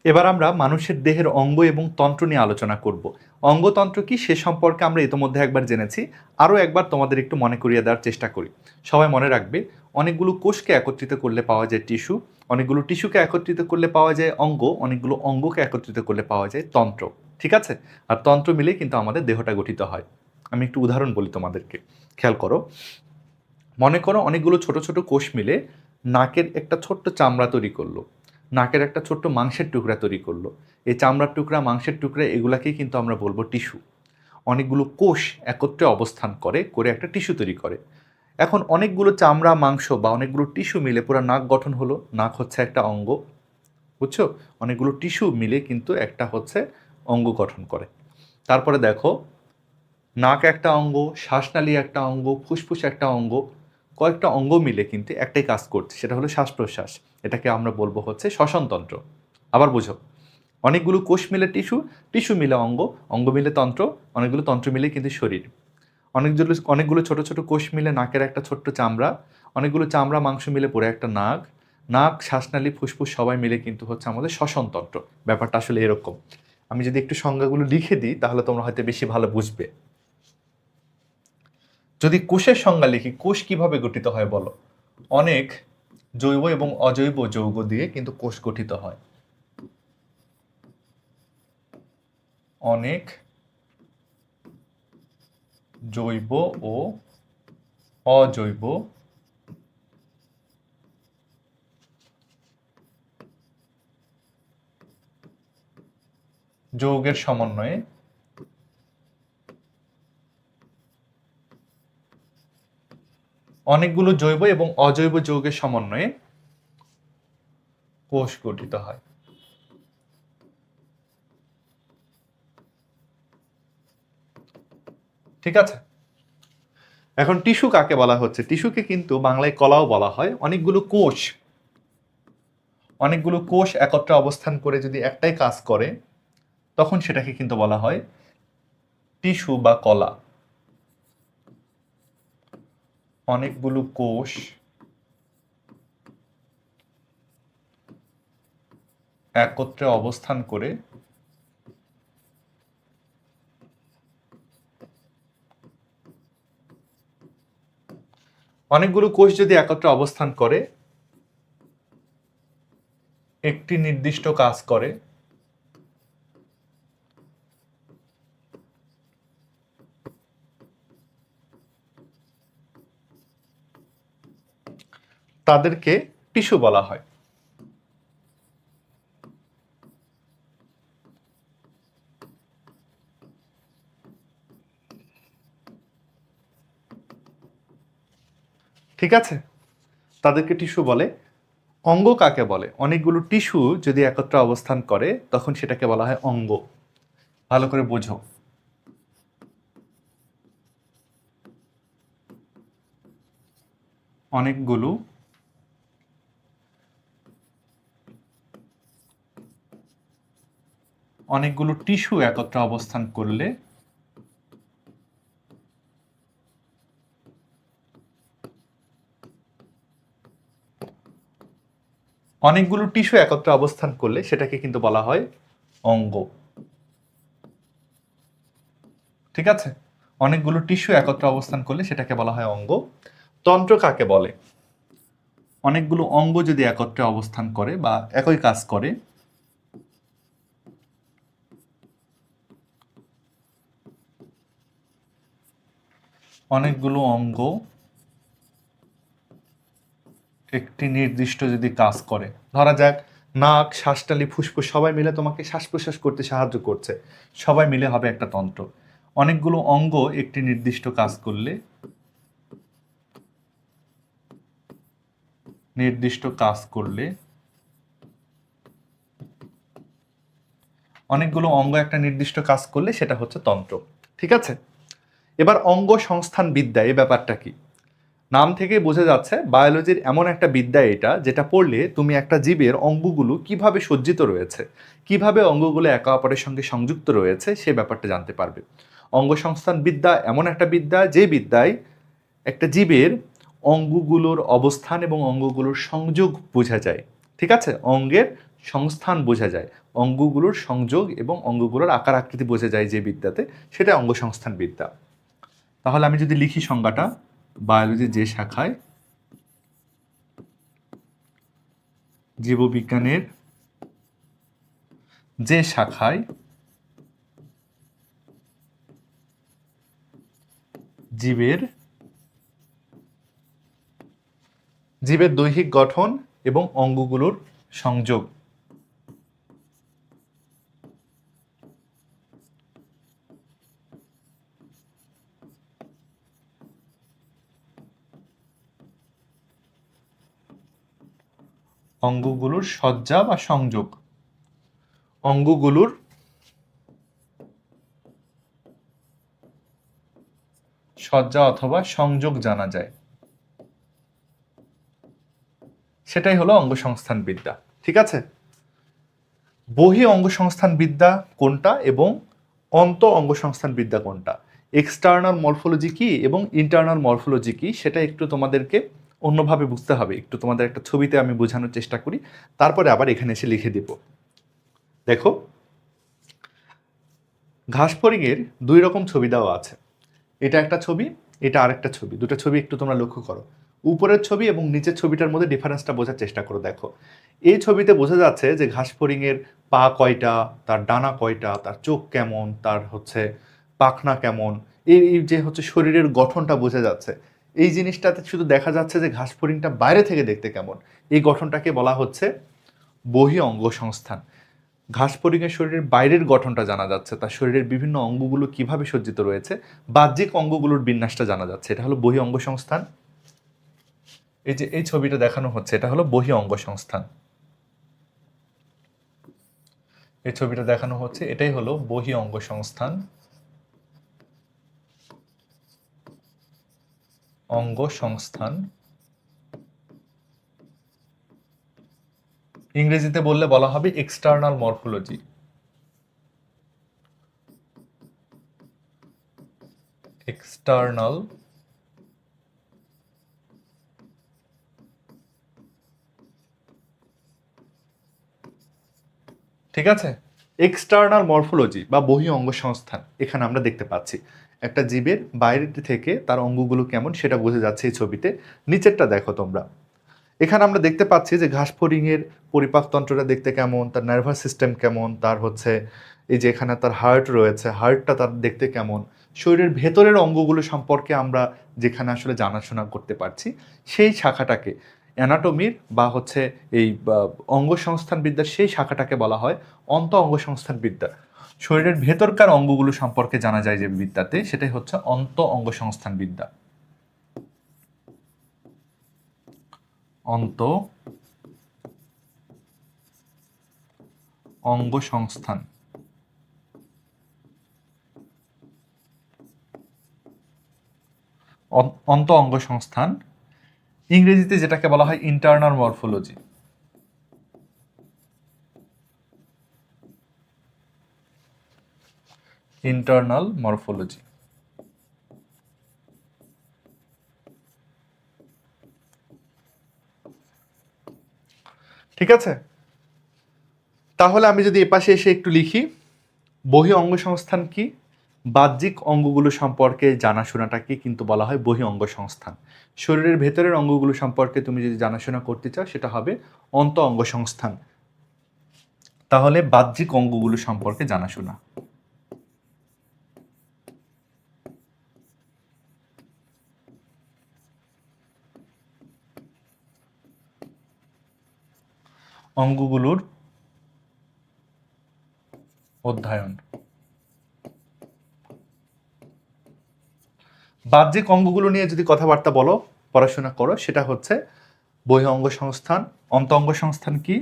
এবার আমরা মানুষের দেহের অঙ্গ এবং তন্ত্র নিয়ে আলোচনা করব। অঙ্গতন্ত্র কি সে সম্পর্কে আমরা ইতোমধ্যে একবার জেনেছি, আরও একবার তোমাদের একটু মনে করিয়ে দেওয়ার চেষ্টা করি। সবাই মনে রাখবে, অনেকগুলো কোষকে একত্রিত করলে পাওয়া যায় টিস্যু, অনেকগুলো টিস্যুকে একত্রিত করলে পাওয়া যায় অঙ্গ, অনেকগুলো অঙ্গকে একত্রিত করলে পাওয়া যায় তন্ত্র। ঠিক আছে? আর তন্ত্র মিলেই কিন্তু আমাদের দেহটা গঠিত হয়। আমি একটু উদাহরণ বলি তোমাদেরকে, খেয়াল করো। মনে করো অনেকগুলো ছোট ছোট কোষ মিলে নাকের একটা ছোট্ট চামড়া তৈরি করলো, নাকের একটা ছোট্ট মাংসের টুকরা তৈরি করলো। এই চামড়ার টুকরা, মাংসের টুকরা, এগুলাকেই কিন্তু আমরা বলবো টিস্যু। অনেকগুলো কোষ একত্রে অবস্থান করে করে একটা টিস্যু তৈরি করে। এখন অনেকগুলো চামড়া, মাংস বা অনেকগুলো টিস্যু মিলে পুরো নাক গঠন হলো, নাক হচ্ছে একটা অঙ্গ। বুঝছো? অনেকগুলো টিস্যু মিলে কিন্তু একটা হচ্ছে অঙ্গ গঠন করে। তারপরে দেখো, নাক একটা অঙ্গ, শ্বাসনালী একটা অঙ্গ, ফুসফুস একটা অঙ্গ, কয়েকটা অঙ্গ মিলে কিন্তু একটাই কাজ করছে, সেটা হলো শ্বাস প্রশ্বাস। এটাকে আমরা বলবো হচ্ছে শ্বসনতন্ত্র। আবার বুঝো, অনেকগুলো কোষ মিলে টিস্যু, টিস্যু মিলে অঙ্গ, অঙ্গ মিলে তন্ত্র, অনেকগুলো তন্ত্র মিলে কিন্তু শরীর। অনেকগুলো ছোট ছোট কোষ মিলে নাকের একটা ছোট্ট চামড়া, অনেকগুলো চামড়া, মাংস মিলে পড়ে একটা নাক, নাক, শ্বাসনালী, ফুসফুস সবাই মিলে কিন্তু হচ্ছে আমাদের শ্বসনতন্ত্র। ব্যাপারটা আসলে এরকম। আমি যদি একটু সংজ্ঞাগুলো লিখে দিই তাহলে তোমরা হয়তো বেশি ভালো বুঝবে। যদি কোষের সংজ্ঞা লিখি, কোষ কিভাবে গঠিত হয় বলো? অনেক জৈব এবং অজৈব যৌগ দিয়ে কিন্তু কোষ গঠিত হয়। অনেক জৈব ও অজৈব যৌগের সমন্বয়ে অনেকগুলো জৈব এবং অজৈব যৌগের সমন্বয়ে কোষ গঠিত হয়। ঠিক আছে? এখন টিস্যু কাকে বলা হচ্ছে? টিস্যুকে কিন্তু বাংলায় কলাও বলা হয়। অনেকগুলো কোষ একত্রে অবস্থান করে যদি একটাই কাজ করে, তখন সেটাকে কিন্তু বলা হয় টিস্যু বা কলা। অনেকগুলো কোষ একত্রে অবস্থান করে অনেকগুলো কোষ যদি একত্রে অবস্থান করে একটি নির্দিষ্ট কাজ করে, তাদেরকে টিস্যু বলা হয়। ঠিক আছে? তাদেরকে টিস্যু বলে। অঙ্গ কাকে বলে? অনেকগুলো টিস্যু যদি একত্রে অবস্থান করে তখন সেটাকে বলা হয় অঙ্গ। ভালো করে বোঝো। অনেকগুলো অনেকগুলো টিস্যু একত্রে অবস্থান করলে সেটাকে কিন্তু বলা হয় অঙ্গ। ঠিক আছে? অনেকগুলো টিস্যু একত্রে অবস্থান করলে সেটাকে বলা হয় অঙ্গ। তন্ত্র কাকে বলে? অনেকগুলো অঙ্গ যদি একত্রে অবস্থান করে বা একই কাজ করে, অনেকগুলো অঙ্গ একটি নির্দিষ্ট যদি কাজ করে, ধরা যাক নাক, শ্বাসনালী, ফুসফুস সবাই মিলে তোমাকে শ্বাস প্রশ্বাস করতে সাহায্য করছে, সবাই মিলে হবে একটা তন্ত্র। অনেকগুলো অঙ্গ একটি নির্দিষ্ট কাজ করলে নির্দিষ্ট কাজ করলে অনেকগুলো অঙ্গ একটা নির্দিষ্ট কাজ করলে সেটা হচ্ছে তন্ত্র। ঠিক আছে? এবার অঙ্গ সংস্থান বিদ্যা, এই ব্যাপারটা কি? নাম থেকে বোঝা যাচ্ছে বায়োলজির এমন একটা বিদ্যা এটা, যেটা পড়লে তুমি একটা জীবের অঙ্গগুলো কিভাবে সজ্জিত রয়েছে, কিভাবে অঙ্গগুলো একে অপরের সঙ্গে সংযুক্ত রয়েছে সে ব্যাপারটা জানতে পারবে। অঙ্গসংস্থান বিদ্যা এমন একটা বিদ্যা যে বিদ্যায় একটা জীবের অঙ্গগুলোর অবস্থান এবং অঙ্গগুলোর সংযোগ বোঝা যায়। ঠিক আছে? অঙ্গের সংস্থান বোঝা যায়, অঙ্গগুলোর সংযোগ এবং অঙ্গগুলোর আকার আকৃতি বোঝা যায় যে বিদ্যাতে, সেটা অঙ্গসংস্থান বিদ্যা। তাহলে আমি যদি লিখি সংজ্ঞাটা, বায়োলজি যে শাখায় জীববিজ্ঞানের যে শাখায় জীবের দৈহিক গঠন এবং অঙ্গগুলোর সংযোগ, অঙ্গগুলোর সজ্জা বা সংযোগ, অঙ্গগুলোর সজ্জা অথবা সংযোগ জানা যায়, সেটাই হলো অঙ্গসংস্থান বিদ্যা। ঠিক আছে, বহি অঙ্গসংস্থান বিদ্যা কোনটা এবং অন্ত অঙ্গসংস্থান বিদ্যা কোনটা, এক্সটার্নাল মরফোলজি কি এবং ইন্টারনাল মরফোলজি কি, সেটা একটু তোমাদেরকে অন্যভাবে বুঝতে হবে। একটু তোমাদের একটা ছবিতে আমি বোঝানোর চেষ্টা করি, তারপরে আবার এখানে এসে লিখে দিব। দেখো, ঘাসফড়িংয়ের দুই রকম ছবি দেওয়া আছে, এটা একটা ছবি, এটা আরেকটা ছবি। দুটো ছবি একটু তোমরা লক্ষ্য করো, উপরের ছবি এবং নিচের ছবিটার মধ্যে ডিফারেন্সটা বোঝার চেষ্টা করো। দেখো, এই ছবিতে বোঝা যাচ্ছে যে ঘাসফড়িংয়ের পা কয়টা, তার ডানা কয়টা, তার চোখ কেমন, তার হচ্ছে পাখনা কেমন, এই যে হচ্ছে শরীরের গঠনটা বোঝা যাচ্ছে। এই জিনিসটাতে শুধু দেখা যাচ্ছে যে ঘাসফড়িংটা বাইরে থেকে দেখতে কেমন, এই গঠনটাকে বলা হচ্ছে বহি অঙ্গসংস্থান। ঘাসফড়িংয়ের শরীরের বাইরের গঠনটা জানা যাচ্ছে, তার শরীরের বিভিন্ন অঙ্গগুলো কিভাবে সজ্জিত রয়েছে, বাহ্যিক অঙ্গগুলোর বিন্যাসটা জানা যাচ্ছে, এটা হলো বহি অঙ্গসংস্থান। এই যে এই ছবিটা দেখানো হচ্ছে, এটা হলো বহি অঙ্গসংস্থান। এই ছবিটা দেখানো হচ্ছে, এটাই হলো বহি অঙ্গসংস্থান, অঙ্গসংস্থান। ইংরেজিতে বললে বলা হবে এক্সটার্নাল মরফোলজি, এক্সটার্নাল ঠিক আছে, এক্সটার্নাল মরফোলজি বা বহি অঙ্গসংস্থান এখানে আমরা দেখতে পাচ্ছি। একটা জীবের বাইরে থেকে তার অঙ্গগুলো কেমন সেটা বোঝা যাচ্ছে এই ছবিতে। নিচেরটা দেখো তোমরা, এখানে আমরা দেখতে পাচ্ছি যে ঘাসফড়িংয়ের পরিপাকতন্ত্রটা দেখতে কেমন, তার নার্ভাস সিস্টেম কেমন, তার হচ্ছে এই যে এখানে তার হার্ট রয়েছে, হার্টটা তার দেখতে কেমন, শরীরের ভেতরের অঙ্গগুলো সম্পর্কে আমরা যেখানে আসলে জানাশোনা করতে পারছি, সেই শাখাটাকে অ্যানাটমির বা হচ্ছে এই অঙ্গসংস্থান বিদ্যার সেই শাখাটাকে বলা হয় অন্ত অঙ্গসংস্থান বিদ্যা। শরীরের ভেতরকার অঙ্গগুলো সম্পর্কে জানা যায় যে বিদ্যাতে, সেটাই হচ্ছে অন্ত অঙ্গসংস্থান বিদ্যা। অন্ত অঙ্গসংস্থান, অন্ত অঙ্গসংস্থান, ইংরেজিতে যেটাকে বলা হয় ইন্টারনাল মরফোলজি। Internal morphology. ঠিক আছে, তাহলে আমি যদি এপাশে এসে একটু লিখি, বহি অঙ্গসংস্থান কি, বাহ্যিক অঙ্গগুলো সম্পর্কে জানাশোনাটাকে কিন্তু বলা হয় বহি অঙ্গসংস্থান। শরীরের ভেতরের অঙ্গগুলো সম্পর্কে তুমি যদি জানাশোনা করতে চাও, সেটা হবে অন্ত অঙ্গসংস্থান। তাহলে বাহ্যিক অঙ্গগুলো সম্পর্কে জানাশোনা, অঙ্গগুলোর অধ্যয়ন। বাহ্যিক অঙ্গগুলো নিয়ে যদি কথাবার্তা বলো, পড়াশোনা করো, সেটা হচ্ছে বহি অঙ্গসংস্থান। অন্ত অঙ্গসংস্থান কি,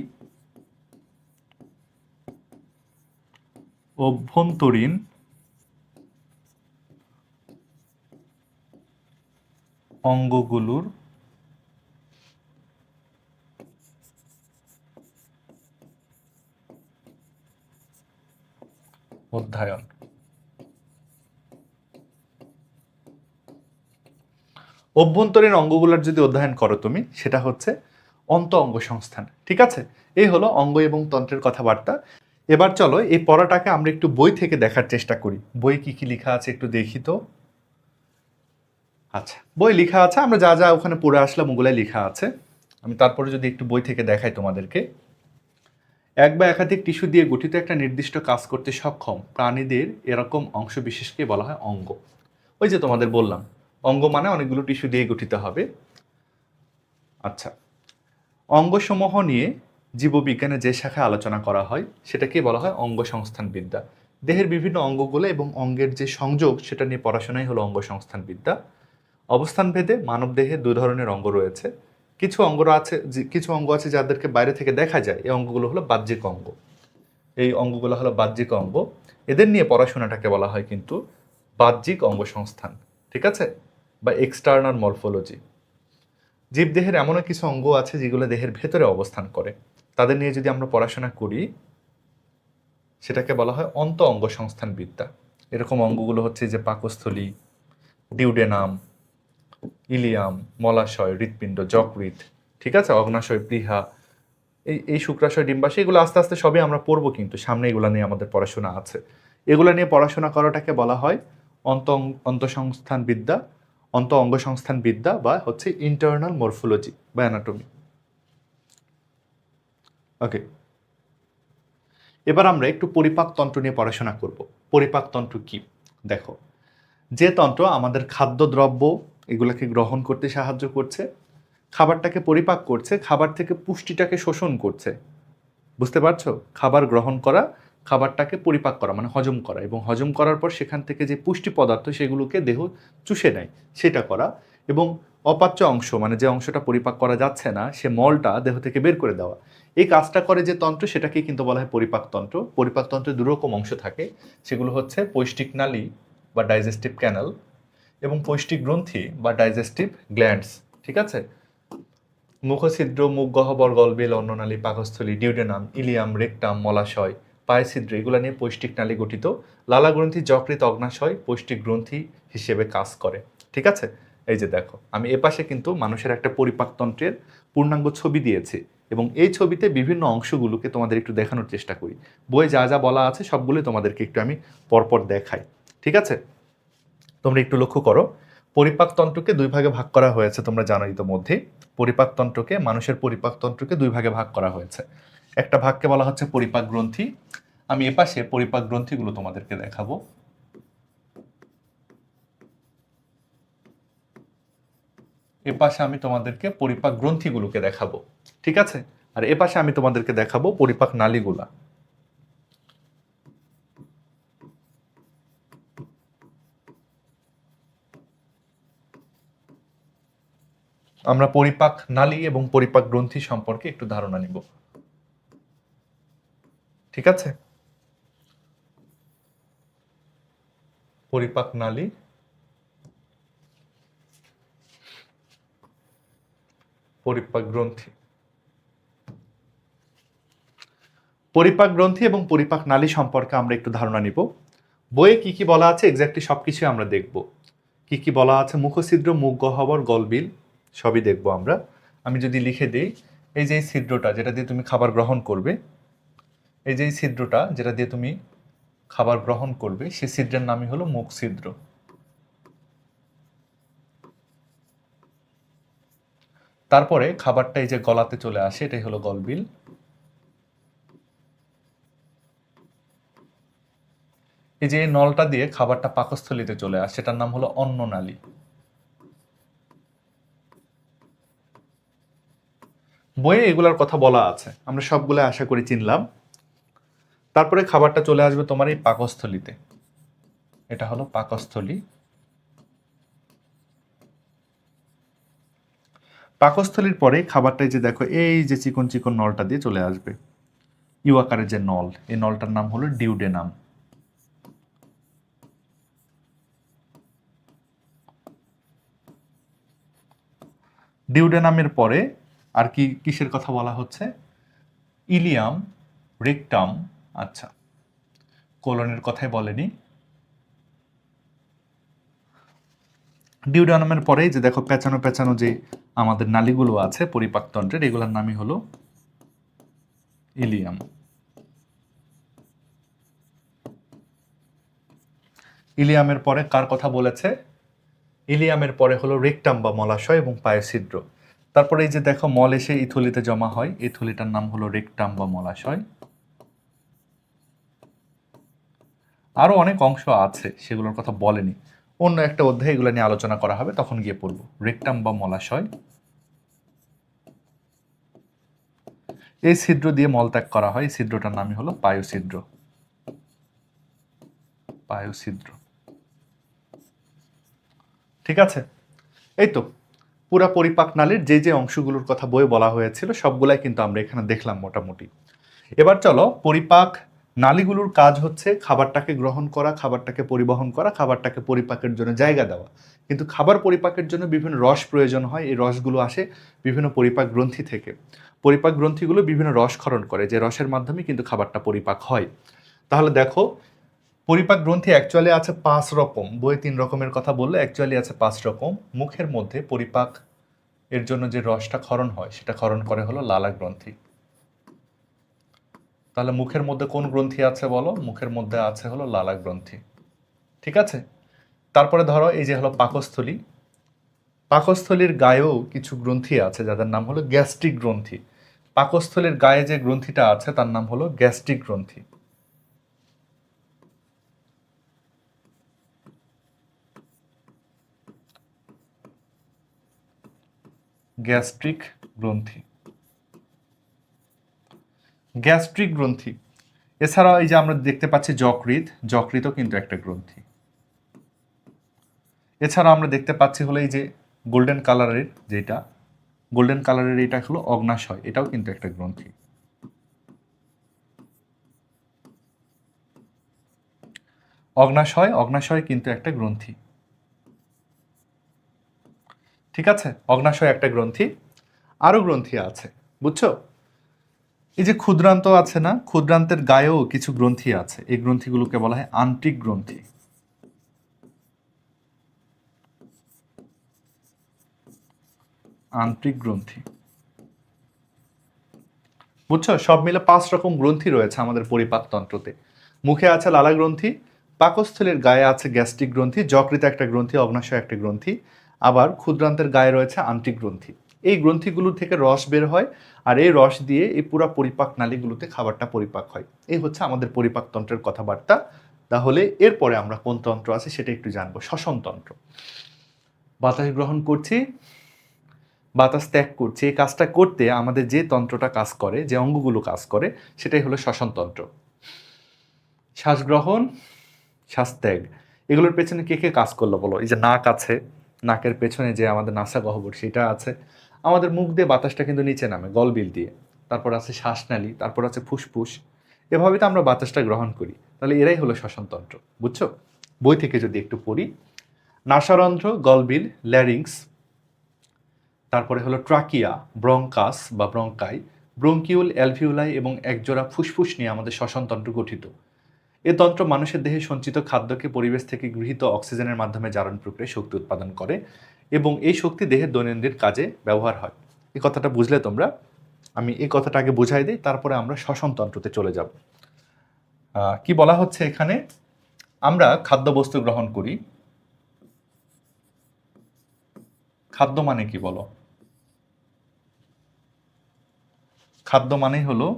অভ্যন্তরীণ অঙ্গগুলোর অধ্যয়ন। অভ্যন্তরীণ অঙ্গগুলোর যদি অধ্যয়ন করো তুমি, সেটা হচ্ছে অন্ত অঙ্গ সংস্থান। ঠিক আছে, এই হলো অঙ্গ এবং তন্ত্রের কথাবার্তা। এবার চলো এই পড়াটাকে আমরা একটু বই থেকে দেখার চেষ্টা করি। বই কি কি লেখা আছে একটু দেখি তো। আচ্ছা, বই লেখা আছে, আমরা যা যা ওখানে পড়ে আসলাম ওগুলাই লেখা আছে। আমি তারপরে যদি একটু বই থেকে দেখাই তোমাদেরকে। এক বা একাধিক টিস্যু দিয়ে গঠিত একটা নির্দিষ্ট কাজ করতে সক্ষম প্রাণীদের এরকম অংশ বিশেষকে বলা হয় অঙ্গ। ওই যে তোমাদের বললাম, অঙ্গ মানে অনেকগুলো টিস্যু দিয়ে গঠিত হবে। আচ্ছা, অঙ্গসমূহ নিয়ে জীববিজ্ঞানে যে শাখায় আলোচনা করা হয় সেটাকে বলা হয় অঙ্গ সংস্থান বিদ্যা। দেহের বিভিন্ন অঙ্গগুলো এবং অঙ্গের যে সংযোগ সেটা নিয়ে পড়াশোনাই হলো অঙ্গ সংস্থান বিদ্যা। অবস্থান ভেদে মানব দেহে দুই ধরনের অঙ্গ রয়েছে। কিছু অঙ্গ আছে যাদেরকে বাইরে থেকে দেখা যায়, এই অঙ্গগুলো হলো বাহ্যিক অঙ্গ। এই অঙ্গগুলো হলো বাহ্যিক অঙ্গ। এদের নিয়ে পড়াশোনাটাকে বলা হয় কিন্তু বাহ্যিক অঙ্গ সংস্থান। ঠিক আছে, বা এক্সটার্নাল মরফোলজি। জীবদেহের এমনও কিছু অঙ্গ আছে যেগুলো দেহের ভেতরে অবস্থান করে, তাদের নিয়ে যদি আমরা পড়াশোনা করি সেটাকে বলা হয় অন্ত অঙ্গ সংস্থান বিদ্যা। এরকম অঙ্গগুলো হচ্ছে যে পাকস্থলী, ডিউডেনাম, ইলিয়াম, মলাশয়, হৃৎপিণ্ড, যকৃৎ, ঠিক আছে, অগ্নাশয়, প্লীহা, এই শুক্রাশয়, ডিম্বাশয়, এগুলো আস্তে আস্তে সবই আমরা পড়বো, কিন্তু সামনে এগুলো নিয়ে আমাদের পড়াশোনা আছে। এগুলো নিয়ে পড়াশোনা করাটাকে বলা হয় অন্ত অন্তঃসংস্থান বিদ্যা, অন্ত অঙ্গ সংস্থান বিদ্যা, বা হচ্ছে ইন্টারনাল মরফোলজি বা অ্যানাটমি। ওকে, এবার আমরা একটু পরিপাকতন্ত্র নিয়ে পড়াশোনা করব। পরিপাকতন্ত্র কি? দেখো, যে তন্ত্র আমাদের খাদ্যদ্রব্য এগুলোকে গ্রহণ করতে সাহায্য করছে, খাবারটাকে পরিপাক করছে, খাবার থেকে পুষ্টিটাকে শোষণ করছে। বুঝতে পারছো? খাবার গ্রহণ করা, খাবারটাকে পরিপাক করা মানে হজম করা, এবং হজম করার পর সেখান থেকে যে পুষ্টি পদার্থ সেগুলোকে দেহ চুষে নেয় সেটা করা, এবং অপাচ্য অংশ মানে যে অংশটা পরিপাক করা যাচ্ছে না সে মলটা দেহ থেকে বের করে দেওয়া। এই কাজটা করে যে তন্ত্র সেটাকে কিন্তু বলা হয় পরিপাকতন্ত্র। পরিপাকতন্ত্রে দুরকম অংশ থাকে, সেগুলো হচ্ছে পৈষ্টিক নালী বা ডাইজেস্টিভ ক্যানাল এবং পৈষ্টিক গ্রন্থি বা ডাইজেস্টিভ গ্ল্যান্ডস। ঠিক আছে, মুখছিদ্র, মুখ গহ্বর, গলবিল, অন্ননালী, পাকস্থলী, ডিউডেনাম, ইলিয়াম, রেকটাম, মলাশয়, পায়ছিদ্র, এগুলো নিয়ে পৈষ্টিক নালী গঠিত। লালা গ্রন্থি, যকৃৎ, অগ্নাশয় পৈষ্টিক গ্রন্থি হিসেবে কাজ করে। ঠিক আছে, এই যে দেখো আমি এপাশে কিন্তু মানুষের একটা পরিপাকতন্ত্রের পূর্ণাঙ্গ ছবি দিয়েছি, এবং এই ছবিতে বিভিন্ন অংশগুলোকে তোমাদের একটু দেখানোর চেষ্টা করি। বইয়ে যা যা বলা আছে সবগুলোই তোমাদেরকে একটু আমি পরপর দেখাই। ঠিক আছে, তোমরা একটু লক্ষ্য করো। পরিপাকতন্ত্রকে দুই ভাগে ভাগ করা হয়েছে, তোমরা জানো ইতোমধ্যে। পরিপাকতন্ত্রকে, মানুষের পরিপাকতন্ত্রকে দুই ভাগে ভাগ করা হয়েছে। একটা ভাগকে বলা হচ্ছে পরিপাক গ্রন্থি। আমি এপাশে পরিপাক গ্রন্থিগুলো তোমাদেরকে দেখাবো। এপাশে আমি তোমাদেরকে পরিপাক গ্রন্থিগুলোকে দেখাবো। ঠিক আছে, আর এপাশে আমি তোমাদেরকে দেখাবো পরিপাক নালীগুলা। আমরা পরিপাক নালী এবং পরিপাক গ্রন্থি সম্পর্কে একটু ধারণা নিব। ঠিক আছে, পরিপাক নালী, পরিপাক গ্রন্থি। পরিপাক গ্রন্থি এবং পরিপাক নালী সম্পর্কে আমরা একটু ধারণা নিব। বইয়ে কি কি বলা আছে এক্স্যাক্টলি সবকিছু আমরা দেখব। কি কি বলা আছে, মুখছিদ্র, মুখ গহ্বর, গলবিল, সবই দেখব আমরা। আমি যদি লিখে দিই, এই যে এই ছিদ্রটা যেটা দিয়ে তুমি খাবার গ্রহণ করবে, এই যে এই ছিদ্রটা যেটা দিয়ে তুমি খাবার গ্রহণ করবে, সে ছিদ্রের নামই হলো মুখ ছিদ্র। তারপরে খাবারটা এই যে গলাতে চলে আসে, এটাই হলো গলবিল। এই যে নলটা দিয়ে খাবারটা পাকস্থলীতে চলে আসে, সেটার নাম হলো অন্ননালী। বইয়ে এগুলার কথা বলা আছে, আমরা সবগুলো আশা করি চিনলাম। তারপরে খাবারটা চলে আসবে তোমার এই পাকস্থলীতে, এটা হলো পাকস্থলী। পাকস্থলীর পরে খাবারটাই যে দেখো এই যে চিকন চিকন নলটা দিয়ে চলে আসবে, ইউ আকারের যে নল, এই নলটার নাম হলো ডিউডেনাম। ডিউডেনামের পরে আর কি কিসের কথা বলা হচ্ছে? ইলিয়াম, রেকটাম, আচ্ছা কোলনের কথাই বলেনি। ডিউডেনামের পরেই যে দেখো পেঁচানো পেঁচানো যে আমাদের নালীগুলো আছে পরিপাকতন্ত্রের, এগুলোর নামই হলো ইলিয়াম। ইলিয়ামের পরে কার কথা বলেছে? ইলিয়ামের পরে হলো রেকটাম বা মলাশয় এবং পায়োছিদ্র। তারপরে এই যে দেখো মল এসে এই থলিতে জমা হয়, এই থলিটার নাম হলো রেকটাম বা মলাশয়। আরো অনেক অংশ আছে, সেগুলোর কথা বলেনি, অন্য একটা অধ্যায়ে এগুলো নিয়ে আলোচনা করা হবে, তখন গিয়ে পড়বো। রেকটাম বা মলাশয়, এই ছিদ্র দিয়ে মলত্যাগ করা হয়, এই ছিদ্রটার নামই হলো পায়োছিদ্র। পায়োছিদ্র, ঠিক আছে। এই তো পুরা পরিপাক নালীর যে যে অংশগুলোর কথা বইয়ে বলা হয়েছিল সবগুলাই কিন্তু আমরা এখানে দেখলাম মোটামুটি। এবার চলো, পরিপাক নালীগুলোর কাজ হচ্ছে খাবারটাকে গ্রহণ করা, খাবারটাকে পরিবহন করা, খাবারটাকে পরিপাকের জন্য জায়গা দেওয়া। কিন্তু খাবার পরিপাকের জন্য বিভিন্ন রস প্রয়োজন হয়, এই রসগুলো আসে বিভিন্ন পরিপাক গ্রন্থি থেকে। পরিপাক গ্রন্থিগুলো বিভিন্ন রস ক্ষরণ করে, যে রসের মাধ্যমে কিন্তু খাবারটা পরিপাক হয়। তাহলে দেখো, পরিপাক গ্রন্থি অ্যাকচুয়ালি আছে 5 রকম, বই 3 রকমের কথা বললে অ্যাকচুয়ালি আছে 5 রকম। মুখের মধ্যে পরিপাক এর জন্য যে রসটা ক্ষরণ হয় সেটা ক্ষরণ করে হলো লালা গ্রন্থি। তাহলে মুখের মধ্যে কোন গ্রন্থি আছে বলো? মুখের মধ্যে আছে হলো লালা গ্রন্থি, ঠিক আছে। তারপরে ধরো এই যে হলো পাকস্থলী, পাকস্থলীর গায়েও কিছু গ্রন্থি আছে যাদের নাম হলো গ্যাস্ট্রিক গ্রন্থি। পাকস্থলীর গায়ে যে গ্রন্থিটা আছে তার নাম হলো গ্যাস্ট্রিক গ্রন্থি। গ্যাস্ট্রিক গ্রন্থি, গ্যাস্ট্রিক গ্রন্থি। এছাড়াও এই যে আমরা দেখতে পাচ্ছি যকৃৎ, যকৃতও কিন্তু একটা গ্রন্থি। এছাড়াও আমরা দেখতে পাচ্ছি হলো এই যে গোল্ডেন কালারের, যেটা গোল্ডেন কালারের এটা হলো অগ্নাশয়, এটাও কিন্তু একটা গ্রন্থি। অগ্নাশয়, অগ্নাশয় কিন্তু একটা গ্রন্থি, ঠিক আছে। অগ্নাশয় একটা গ্রন্থি, আরো গ্রন্থি আছে, বুঝছো। এই যে ক্ষুদ্রান্ত আছে না, ক্ষুদ্রান্তের গায়েও কিছু গ্রন্থি আছে, এই গ্রন্থিগুলোকে বলা হয় আন্ত্রিক গ্রন্থি। আন্ত্রিক গ্রন্থি, বুঝছো। সব মিলে 5 রকম গ্রন্থি রয়েছে আমাদের পরিপাকতন্ত্রতে। মুখে আছে লালা গ্রন্থি, পাকস্থলীর গায়ে আছে গ্যাস্ট্রিক গ্রন্থি, যকৃতে একটা গ্রন্থি, অগ্নাশয় একটা গ্রন্থি, আবার ক্ষুদ্রান্তের গায়ে রয়েছে আন্ত্রিক গ্রন্থি। এই গ্রন্থিগুলো থেকে রস বের হয়, আর এই রস দিয়ে এই পুরো পরিপাক নালীগুলোতে খাবারটা পরিপাক হয়। এই হচ্ছে আমাদের পরিপাকতন্ত্রের কথাবার্তা। তাহলে এরপরে আমরা কোন তন্ত্র আছে সেটা একটু জানবো। শ্বসন তন্ত্র। বাতাস গ্রহণ করছি, বাতাস ত্যাগ করছি, এই কাজটা করতে আমাদের যে তন্ত্রটা কাজ করে, যে অঙ্গগুলো কাজ করে, সেটাই হলো শ্বসনতন্ত্র। শ্বাস গ্রহণ, শ্বাস ত্যাগ, এগুলোর পেছনে কে কে কাজ করলো বলো? এই যে নাক আছে, নাকের পেছনে যে আমাদের নাসা গহ্বর সেটা আছে, আমাদের মুখ দিয়ে বাতাসটা কিন্তু নিচে নামে গলবিল দিয়ে, তারপর আছে শ্বাসনালী, তারপর আছে ফুসফুস, এভাবে তো আমরা বাতাসটা গ্রহণ করি। তাহলে এরাই হলো শ্বসনতন্ত্র, বুঝছো। বই থেকে যদি একটু পড়ি, নাসারন্ধ্র, গলবিল, ল্যারিংস, তারপরে হলো ট্রাকিয়া, ব্রঙ্কাস বা ব্রঙ্কাই, ব্রঙ্কিউল, অ্যালভিউলাই এবং একজোড়া ফুসফুস নিয়ে আমাদের শ্বসনতন্ত্র গঠিত। এ তন্ত্র মানুষের দেহে সঞ্চিত খাদ্যকে পরিবেশ থেকে গৃহীত অক্সিজেনের মাধ্যমে জারণ প্রক্রিয়ায় শক্তি উৎপাদন করে এবং এই শক্তি দেহের দৈনন্দিন কাজে ব্যবহার হয়। এই কথাটা বুঝলে তোমরা? আমি এই কথাটা আগে বুঝাই দিই, তারপরে আমরা শ্বসনতন্ত্রতে চলে যাব। কি বলা হচ্ছে এখানে? আমরা খাদ্যবস্তু গ্রহণ করি। খাদ্য মানে কি বলো? খাদ্য মানেই হলো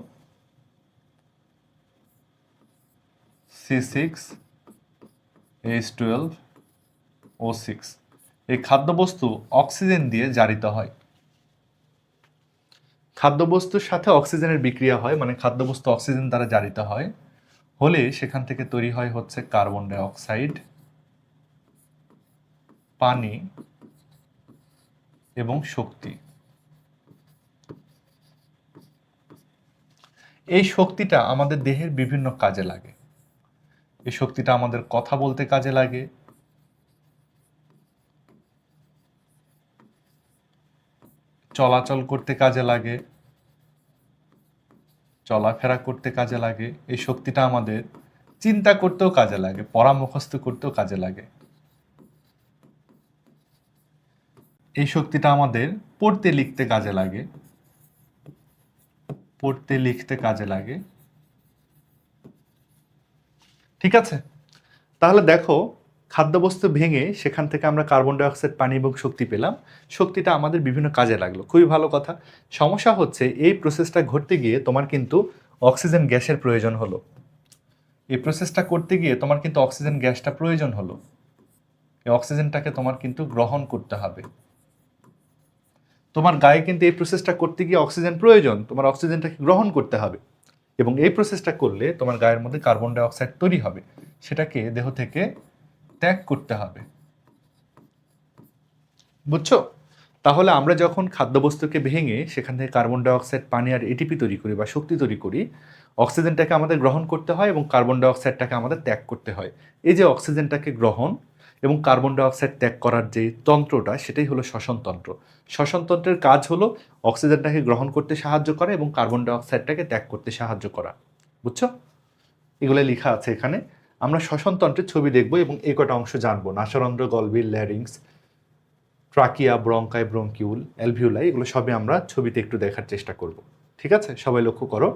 C6H12O6। এই খাদ্যবস্তু অক্সিজেন দিয়ে জারিত হয়। খাদ্যবস্তুর সাথে অক্সিজেনের বিক্রিয়া হয়, মানে খাদ্যবস্তু অক্সিজেন দ্বারা জারিত হয়, হলে সেখান থেকে তৈরি হয় হচ্ছে কার্বন ডাই অক্সাইড, পানি এবং শক্তি। এই শক্তিটা আমাদের দেহের বিভিন্ন কাজে লাগে। এই শক্তিটা আমাদের কথা বলতে কাজে লাগে, চলাচল করতে কাজে লাগে, চলাফেরা করতে কাজে লাগে। এই শক্তিটা আমাদের চিন্তা করতেও কাজে লাগে, পড়া মুখস্থ করতেও কাজে লাগে। এই শক্তিটা আমাদের পড়তে লিখতে কাজে লাগে, পড়তে লিখতে কাজে লাগে। ঠিক আছে, তাহলে দেখো খাদ্যবস্তু ভেঙে সেখান থেকে আমরা কার্বন ডাই অক্সাইড, পানি এবং শক্তি পেলাম। শক্তিটা আমাদের বিভিন্ন কাজে লাগলো, খুবই ভালো কথা। সমস্যা হচ্ছে এই প্রসেসটা ঘটতে গিয়ে তোমার কিন্তু অক্সিজেন গ্যাসের প্রয়োজন হলো। এই প্রসেসটা করতে গিয়ে তোমার কিন্তু অক্সিজেন গ্যাসটা প্রয়োজন হলো। এই অক্সিজেনটাকে তোমার কিন্তু গ্রহণ করতে হবে। তোমার গায়ে কিন্তু এই প্রসেসটা করতে গিয়ে অক্সিজেন প্রয়োজন, তোমার অক্সিজেনটাকে গ্রহণ করতে হবে। এবং এই প্রসেসটা করলে তোমার গায়ের মধ্যে কার্বন ডাই অক্সাইড তৈরি হবে, সেটাকে দেহ থেকে ত্যাগ করতে হবে। বুঝছো? তাহলে আমরা যখন খাদ্যবস্তুকে ভেঙে সেখান থেকে কার্বন ডাই অক্সাইড, পানি আর এটিপি তৈরি করি বা শক্তি তৈরি করি, অক্সিজেনটাকে আমাদের গ্রহণ করতে হয় এবং কার্বন ডাই অক্সাইডটাকে আমাদের ত্যাগ করতে হয়। এই যে অক্সিজেনটাকে গ্রহণ এবং কার্বন ডাই অক্সাইড ত্যাগ করার যে তন্ত্রটা, সেটাই হলো শ্বসনতন্ত্র। শ্বসনতন্ত্রের কাজ হলো অক্সিজেনটাকে গ্রহণ করতে সাহায্য করা এবং কার্বন ডাই অক্সাইডটাকে ত্যাগ করতে সাহায্য করা। বুঝছো? এগুলো লেখা আছে এখানে। আমরা শ্বসনতন্ত্রের ছবি দেখব এবং এই কটা অংশ জানবো: নাসারন্ধ্র, গলবিল, ল্যারিংস, ট্রাকিয়া, ব্রঙ্কাই, ব্রঙ্কিউল, অ্যালভিউলাই, এগুলো সবই আমরা ছবিতে একটু দেখার চেষ্টা করব। ঠিক আছে, সবাই লক্ষ্য করো।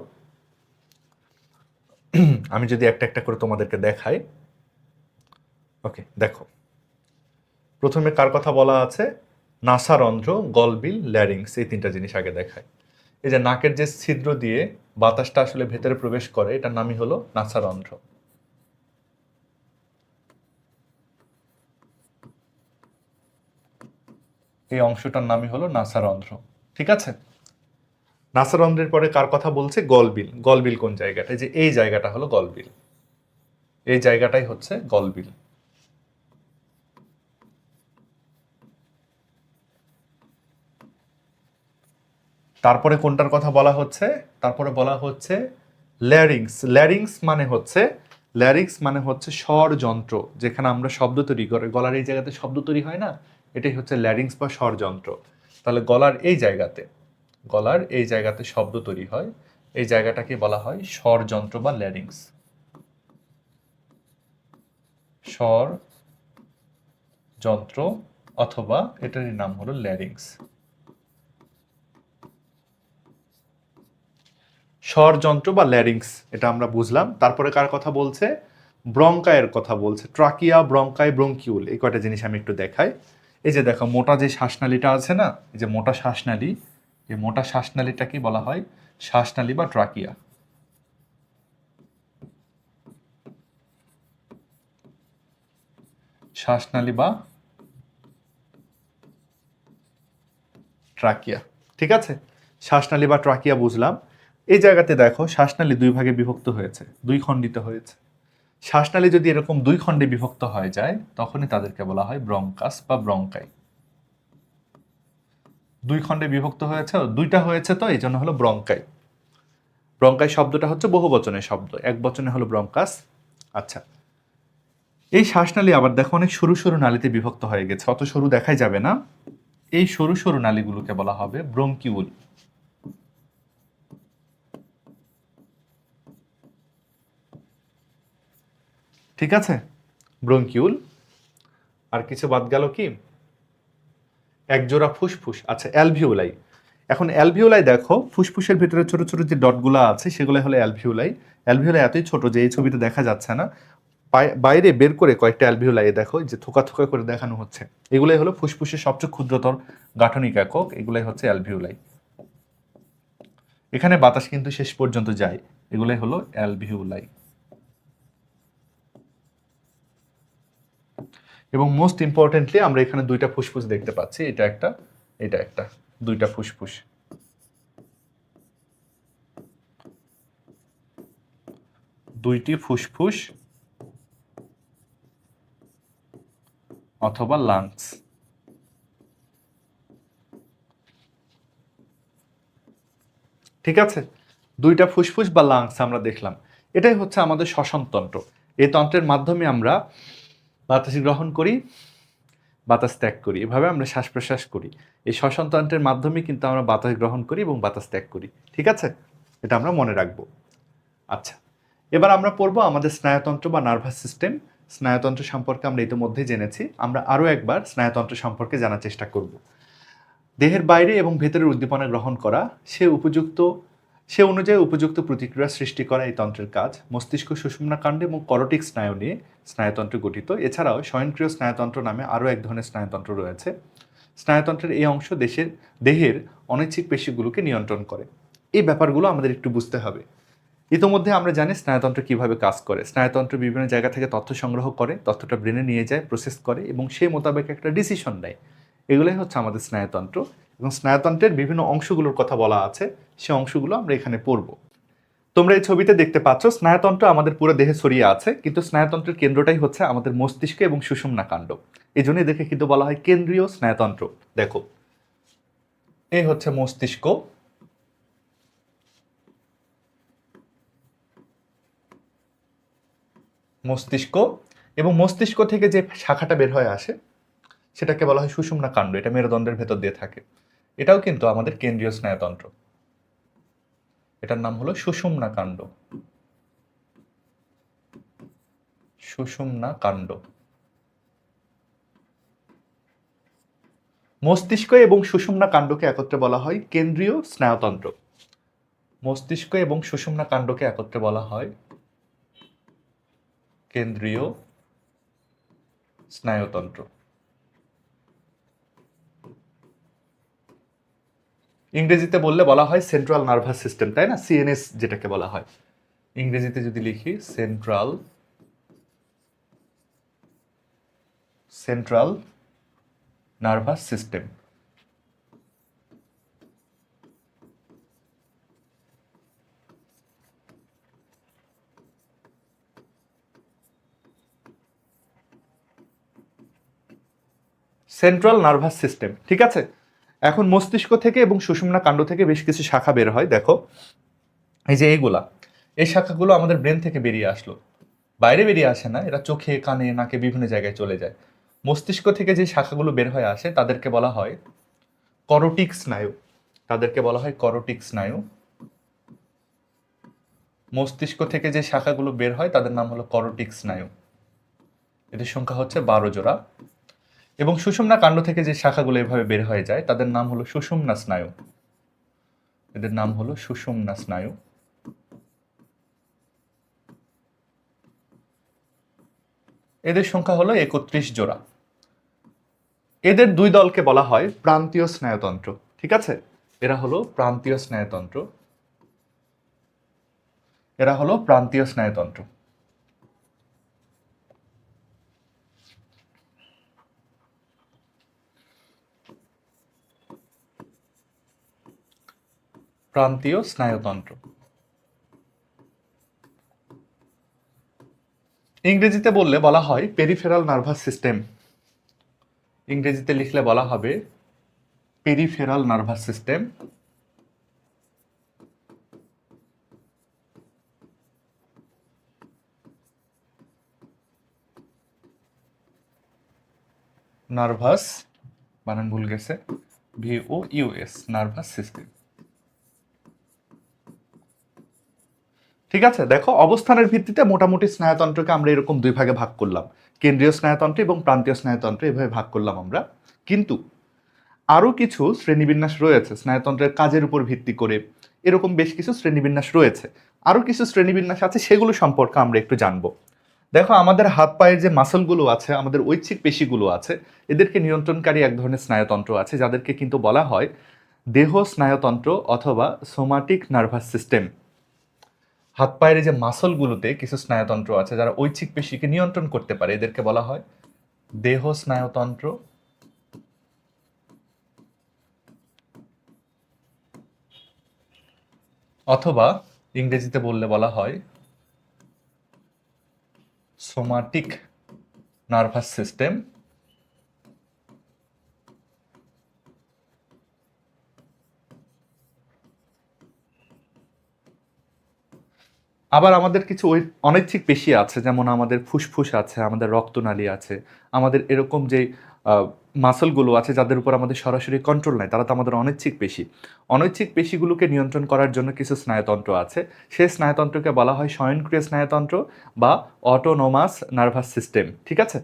আমি যদি একটা একটা করে তোমাদেরকে দেখাই। ওকে, দেখো প্রথমে কার কথা বলা আছে? নাসারন্ধ্র, গলবিল, ল্যারিংস, এই তিনটা জিনিস আগে দেখায়। এই যে নাকের যে ছিদ্র দিয়ে বাতাসটা আসলে ভেতরে প্রবেশ করে, এটার নামই হলো নাসারন্ধ্র। এই অংশটার নামই হলো নাসারন্ধ্র। ঠিক আছে, নাসারন্ধ্রের পরে কার কথা বলছে? গলবিল। গলবিল কোন জায়গাটা? যে এই জায়গাটা হলো গলবিল, এই জায়গাটাই হচ্ছে গলবিল। তারপরে কোনটার কথা বলা হচ্ছে? তারপরে বলা হচ্ছে ল্যারিংস। ল্যারিংস মানে হচ্ছে স্বর যন্ত্র, যেখানে আমরা শব্দ তৈরি করে, গলার এই জায়গাতে শব্দ তৈরি হয় না, এটাই হচ্ছে ল্যারিংস বা স্বর যন্ত্র। তাহলে গলার এই জায়গাতে শব্দ তৈরি হয়, এই জায়গাটাকে বলা হয় স্বর যন্ত্র বা ল্যারিংস। স্বর যন্ত্র অথবা এটারই নাম হলো ল্যারিংস। স্বরযন্ত্র বা ল্যারিংস, এটা আমরা বুঝলাম। তারপরে কার কথা বলছে? ব্রঙ্কায়ের কথা বলছে। ট্রাকিয়া, ব্রঙ্কাই, ব্রঙ্কিউল, এই কয়টা জিনিস আমি একটু দেখাই। এই যে দেখো মোটা যে শ্বাসনালীটা আছে না, এই যে মোটা শ্বাসনালী, এই মোটা শ্বাসনালীটাকে বলা হয় শ্বাসনালী বা ট্রাকিয়া। শ্বাসনালী বা ট্রাকিয়া। ঠিক আছে, শ্বাসনালী বা ট্রাকিয়া বুঝলাম। এই জায়গাতে দেখো শ্বাসনালী দুই ভাগে বিভক্ত হয়েছে, দুই খণ্ডিত হয়েছে। শ্বাসনালী যদি এরকম দুই খণ্ডে বিভক্ত হয়ে যায়, তখনই তাদেরকে বলা হয় ব্রঙ্কাস বা ব্রঙ্কাই। দুই খণ্ডে বিভক্ত হয়েছে, দুইটা হয়েছে, তো এই জন্য হলো ব্রঙ্কাই। ব্রঙ্কাই শব্দটা হচ্ছে বহু বচনের শব্দ, এক বচনে হলো ব্রঙ্কাস। আচ্ছা, এই শ্বাসনালী আবার দেখো অনেক সরু সরু নালীতে বিভক্ত হয়ে গেছে, অত সরু দেখাই যাবে না। এই সরু সরু নালীগুলোকে বলা হবে ব্রঙ্কিউল। ঠিক আছে, ব্রঙ্কিউল। আর কিছু বাদ গেল কি? একজোড়া ফুসফুস। আচ্ছা, অ্যালভিওলাই। এখন অ্যালভিওলাই দেখো, ফুসফুসের ভিতরে ছোট ছোট যে ডটগুলো আছে সেগুলো হলো অ্যালভিওলাই। অ্যালভিওলাই এতই ছোট যে এই ছবিতে দেখা যাচ্ছে না, বাইরে বের করে কয়েকটা অ্যালভিওলাই দেখো যে থোকা থোকা করে দেখানো হচ্ছে। এগুলাই হলো ফুসফুসের সবচেয়ে ক্ষুদ্রতর গাঠনিক একক, এগুলাই হচ্ছে অ্যালভিওলাই। এখানে বাতাস কিন্তু শেষ পর্যন্ত যায়, এগুলাই হলো অ্যালভিওলাই। এবং মোস্ট ইম্পর্টেন্টলি আমরা এখানে দুইটা ফুসফুস দেখতে পাচ্ছি, এটা একটা, এটা একটা, দুইটা ফুসফুস। দুইটি ফুসফুস অথবা লাংস। ঠিক আছে, দুইটা ফুসফুস বা লাংস আমরা দেখলাম। এটাই হচ্ছে আমাদের শ্বসনতন্ত্র। এই তন্ত্রের মাধ্যমে আমরা বাতাস গ্রহণ করি, বাতাস ত্যাগ করি, এভাবে আমরা শ্বাস প্রশ্বাস করি। এই শ্বসনতন্ত্রের মাধ্যমে কিন্তু আমরা বাতাস গ্রহণ করি এবং বাতাস ত্যাগ করি। ঠিক আছে, এটা আমরা মনে রাখবো। আচ্ছা, এবার আমরা পড়বো আমাদের স্নায়ুতন্ত্র বা নার্ভাস সিস্টেম। স্নায়ুতন্ত্র সম্পর্কে আমরা ইতিমধ্যেই জেনেছি, আমরা আরও একবার স্নায়ুতন্ত্র সম্পর্কে জানার চেষ্টা করব। দেহের বাইরে এবং ভেতরের উদ্দীপনা গ্রহণ করা সে অনুযায়ী উপযুক্ত প্রতিক্রিয়া সৃষ্টি করা এই তন্ত্রের কাজ। মস্তিষ্ক সুষুম্না কাণ্ড এবং করটিক স্নায়ু নিয়ে স্নায়ুতন্ত্র গঠিত। এছাড়াও স্বয়ংক্রিয় স্নায়ুতন্ত্র নামে আরও এক ধরনের স্নায়ুতন্ত্র রয়েছে। স্নায়ুতন্ত্রের এই অংশ দেহের অনৈচ্ছিক পেশিগুলোকে নিয়ন্ত্রণ করে। এই ব্যাপারগুলো আমাদের একটু বুঝতে হবে। ইতোমধ্যে আমরা জানি স্নায়ুতন্ত্র কিভাবে কাজ করে। স্নায়ুতন্ত্র বিভিন্ন জায়গা থেকে তথ্য সংগ্রহ করে, তথ্যটা ব্রেনে নিয়ে যায়, প্রসেস করে এবং সেই মোতাবেক একটা ডিসিশন নেয়। এগুলোই হচ্ছে আমাদের স্নায়ুতন্ত্র, এবং স্নায়ুতন্ত্রের বিভিন্ন অংশগুলোর কথা বলা আছে, সেই অংশগুলো আমরা এখানে পড়ব। তোমরা এই ছবিতে দেখতে পাচ্ছ স্নায়ুতন্ত্র আমাদের পুরো দেহে ছড়িয়ে আছে, কিন্তু স্নায়ুতন্ত্রের কেন্দ্রটাই হচ্ছে আমাদের মস্তিষ্ক এবং সুষুম্না কাণ্ড। এই জন্যই দেখে কিন্তু বলা হয় কেন্দ্রীয় স্নায়ুতন্ত্র। দেখো, এই হচ্ছে মস্তিষ্ক, এবং মস্তিষ্ক থেকে যে শাখাটা বের হয়ে আসে সেটাকে বলা হয় সুষুম্না কাণ্ড। এটা মেরুদণ্ডের ভেতর দিয়ে থাকে। এটাও কিন্তু আমাদের কেন্দ্রীয় স্নায়ুতন্ত্র। এটার নাম হলো সুষুম্না কাণ্ড। সুষুম্না কাণ্ড। মস্তিষ্ক এবং সুষুম্না কাণ্ডকে একত্রে বলা হয় কেন্দ্রীয় স্নায়ুতন্ত্র। মস্তিষ্ক এবং সুষুম্না কাণ্ডকে একত্রে বলা হয় কেন্দ্রীয় স্নায়ুতন্ত্র। ইংরেজিতে বললে বলা হয় সেন্ট্রাল নার্ভাস সিস্টেম, তাই না? সিএনএস যেটাকে বলা হয়। ইংরেজিতে যদি লিখি central nervous system. Central nervous system, ঠিক আছে। এখন মস্তিষ্ক থেকে এবং সুষুম্না কাণ্ড থেকে বেশ কিছু শাখা বের হয়। দেখো, এই যে এইগুলা, এই শাখাগুলো আমাদের ব্রেন থেকে বেরিয়ে আসলো, বাইরে বেরিয়ে আসে না, এরা চোখে, কানে, নাকে বিভিন্ন জায়গায় চলে যায়। মস্তিষ্ক থেকে যে শাখাগুলো বের হয়ে আসে তাদেরকে বলা হয় করটিক স্নায়ু। তাদেরকে বলা হয় করটিক স্নায়ু। মস্তিষ্ক থেকে যে শাখাগুলো বের হয় তাদের নাম হলো করটিক স্নায়ু। এদের সংখ্যা হচ্ছে 12 জোড়া। এবং সুষুম্না কাণ্ড থেকে যে শাখাগুলো এভাবে বের হয়ে যায় তাদের নাম হলো সুষুম্না স্নায়ু। এদের নাম হলো সুষুম্না স্নায়ু। এদের সংখ্যা হলো 31 জোড়া। এদের দুই দলকে বলা হয় প্রান্তীয় স্নায়ুতন্ত্র, ঠিক আছে। এরা হলো প্রান্তীয় স্নায়ুতন্ত্র। এরা হলো প্রান্তীয় স্নায়ুতন্ত্র। প্রান্তীয় স্নায়ুতন্ত্র। ইংরেজিতে বললে বলা হয় পেরিফেরাল নার্ভাস সিস্টেম। ইংরেজিতে লিখলে বলা হবে পেরিফেরাল নার্ভাস সিস্টেম। নার্ভাস, বানান ভুল গেছে, VOUS, নার্ভাস সিস্টেম। ঠিক আছে, দেখো অবস্থানের ভিত্তিতে মোটামুটি স্নায়ুতন্ত্রকে আমরা এরকম দুই ভাগে ভাগ করলাম, কেন্দ্রীয় স্নায়ুতন্ত্র এবং প্রান্তীয় স্নায়ুতন্ত্র, এভাবে ভাগ করলাম আমরা। কিন্তু আরও কিছু শ্রেণীবিন্যাস রয়েছে স্নায়ুতন্ত্রের কাজের উপর ভিত্তি করে, এরকম বেশ কিছু শ্রেণীবিন্যাস রয়েছে। আরও কিছু শ্রেণীবিন্যাস আছে, সেগুলো সম্পর্কে আমরা একটু জানবো। দেখো, আমাদের হাত পায়ের যে মাসলগুলো আছে, আমাদের ঐচ্ছিক পেশিগুলো আছে, এদেরকে নিয়ন্ত্রণকারী এক ধরনের স্নায়ুতন্ত্র আছে যাদেরকে কিন্তু বলা হয় দেহ স্নায়ুতন্ত্র অথবা সোমাটিক নার্ভাস সিস্টেম। হাত পায়ের যে মাসলগুলোতে কিছু স্নায়ুতন্ত্র আছে যারা ঐচ্ছিক পেশিকে নিয়ন্ত্রণ করতে পারে, এদেরকে বলা হয় দেহ স্নায়ুতন্ত্র অথবা ইংরেজিতে বললে বলা হয় সোমাটিক নার্ভাস সিস্টেম। আবার আমাদের কিছু অনৈচ্ছিক পেশি আছে, যেমন আমাদের ফুসফুস আছে, আমাদের রক্তনালী আছে, আমাদের এরকম যে মাসলগুলো আছে যাদের উপর আমাদের সরাসরি কন্ট্রোল নাই, তারা তো আমাদের অনৈচ্ছিক পেশি। অনৈচ্ছিক পেশিগুলোকে নিয়ন্ত্রণ করার জন্য কিছু স্নায়ুতন্ত্র আছে, সেই স্নায়ুতন্ত্রকে বলা হয় স্বয়ংক্রিয় স্নায়ুতন্ত্র বা অটোনোমাস নার্ভাস সিস্টেম, ঠিক আছে।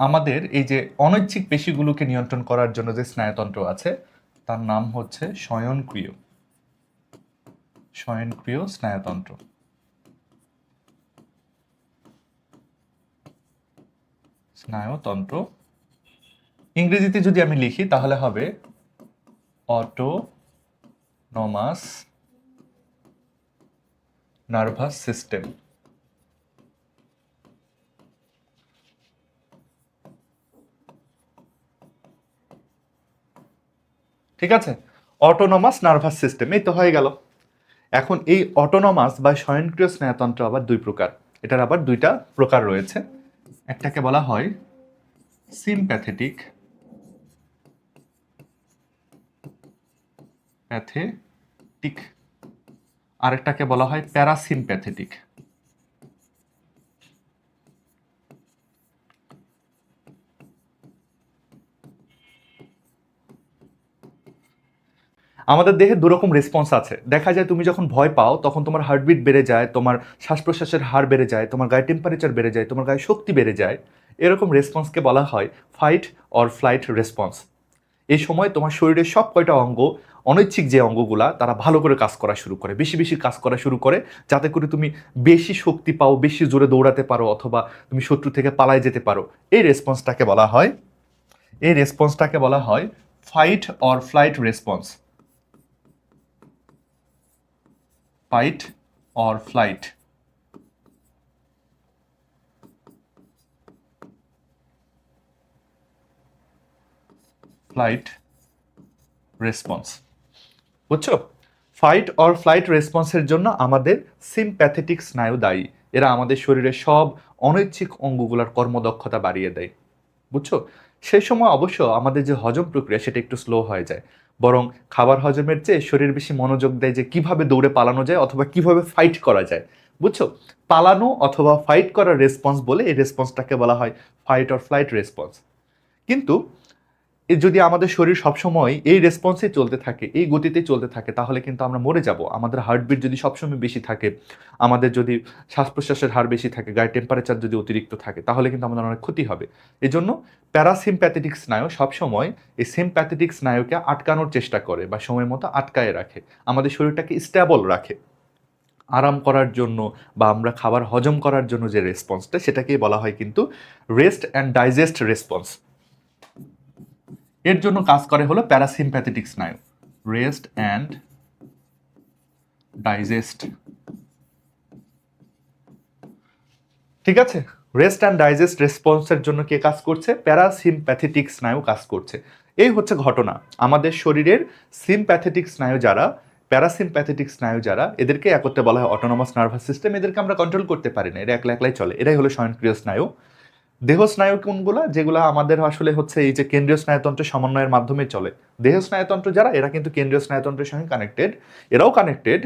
আমাদের এই যে অনৈচ্ছিক পেশিগুলোকে নিয়ন্ত্রণ করার জন্য যে স্নায়ুতন্ত্র আছে তার নাম হচ্ছে স্বয়ংক্রিয় স্নায়ুতন্ত্র। স্নায়ুতন্ত্র ইংরেজিতে যদি আমি লিখি তাহলে হবে অটোনমাস নার্ভাস সিস্টেম। ঠিক আছে, অটোনমাস নার্ভাস সিস্টেম, এই তো হয়ে গেল। এখন এই অটোনমাস বা স্বয়ংক্রিয় স্নায়ুতন্ত্র আবার দুই প্রকার, এটার আবার দুইটা প্রকার রয়েছে। একটাকে বলা হয় সিম্প্যাথেটিক আরেকটাকে বলা হয় প্যারাসিম্প্যাথেটিক। আমাদের দেহে দুরকম রেসপন্স আছে। দেখা যায় তুমি যখন ভয় পাও তখন তোমার হার্টবিট বেড়ে যায়, তোমার শ্বাস প্রশ্বাসের হার বেড়ে যায়, তোমার গায়ে টেম্পারেচার বেড়ে যায়, তোমার গায়ে শক্তি বেড়ে যায়। এরকম রেসপন্সকে বলা হয় ফাইট অর ফ্লাইট রেসপন্স। এই সময় তোমার শরীরের সব কয়টা অঙ্গ, অনৈচ্ছিক যে অঙ্গগুলা, তারা ভালো করে কাজ করা শুরু করে, বেশি বেশি কাজ করা শুরু করে, যাতে করে তুমি বেশি শক্তি পাও, বেশি জোরে দৌড়াতে পারো, অথবা তুমি শত্রু থেকে পালায় যেতে পারো। এই রেসপন্সটাকে বলা হয় fight or flight response. Fight or flight. Flight response, বুঝছো? ফাইট অর ফ্লাইট রেসপন্সের জন্য আমাদের সিম্প্যাথেটিক স্নায়ু দায়ী। এরা আমাদের শরীরের সব অনৈচ্ছিক অঙ্গগুলোর কর্মদক্ষতা বাড়িয়ে দেয়, বুঝছো? সেই সময় অবশ্য আমাদের যে হজম প্রক্রিয়া সেটা একটু স্লো হয়ে যায়, বরং খাবার হজমের চেয়ে শরীর বেশি মনোযোগ দেয় যে কিভাবে দৌড়ে পালানো যায় অথবা কিভাবে ফাইট করা যায়, বুঝছো? পালানো অথবা ফাইট করার রেসপন্স বলে এই রেসপন্সটাকে বলা হয় ফাইট অর ফ্লাইট রেসপন্স। কিন্তু যদি আমাদের শরীর সবসময় এই রেসপন্সে চলতে থাকে, এই গতিতে চলতে থাকে, তাহলে কিন্তু আমরা মরে যাব। আমাদের হার্টবিট যদি সবসময় বেশি থাকে, আমাদের যদি শ্বাস প্রশ্বাসের হার বেশি থাকে, গায়ের টেম্পারেচার যদি অতিরিক্ত থাকে, তাহলে কিন্তু আমাদের অনেক ক্ষতি হবে। এই জন্য প্যারাসিম্প্যাথেটিক স্নায়ু সবসময় এই সিম্প্যাথেটিক স্নায়ুকে আটকানোর চেষ্টা করে বা সময় মতো আটকায় রাখে, আমাদের শরীরটাকে স্টেবল রাখে। আরাম করার জন্য বা আমরা খাবার হজম করার জন্য যে রেসপন্সটা, সেটাকেই বলা হয় কিন্তু রেস্ট অ্যান্ড ডাইজেস্ট রেসপন্স। এর জন্য কাজ করে হলো প্যারাসিম্প্যাথেটিক স্নায়ু, রেস্ট অ্যান্ড ডাইজেস্ট। ঠিক আছে, রেস্ট অ্যান্ড ডাইজেস্ট রেসপন্সের জন্য কে কাজ করছে? প্যারাসিম্প্যাথেটিক স্নায়ু কাজ করছে। এই হচ্ছে ঘটনা। আমাদের শরীরের সিম্প্যাথেটিক স্নায়ু যারা, প্যারাসিম্প্যাথেটিক স্নায়ু যারা, এদেরকে একত্রে বলা হয় অটোনমাস নার্ভাস সিস্টেম। এদেরকে আমরা কন্ট্রোল করতে পারি না, এরা একলা একলাই চলে। এরাই হলো স্বয়ংক্রিয় স্নায়ু। দেহ স্নায়ু কোনগুলা? যেগুলো আমাদের আসলে হচ্ছে এই যে কেন্দ্রীয় স্নায়ুতন্ত্রের সমন্বয়ের মাধ্যমে চলে। দেহ স্নায়ুতন্ত্র যারা, এরা কিন্তু কেন্দ্রীয় স্নায়ুতন্ত্রের সঙ্গে কানেক্টেড। এরাও কানেক্টেড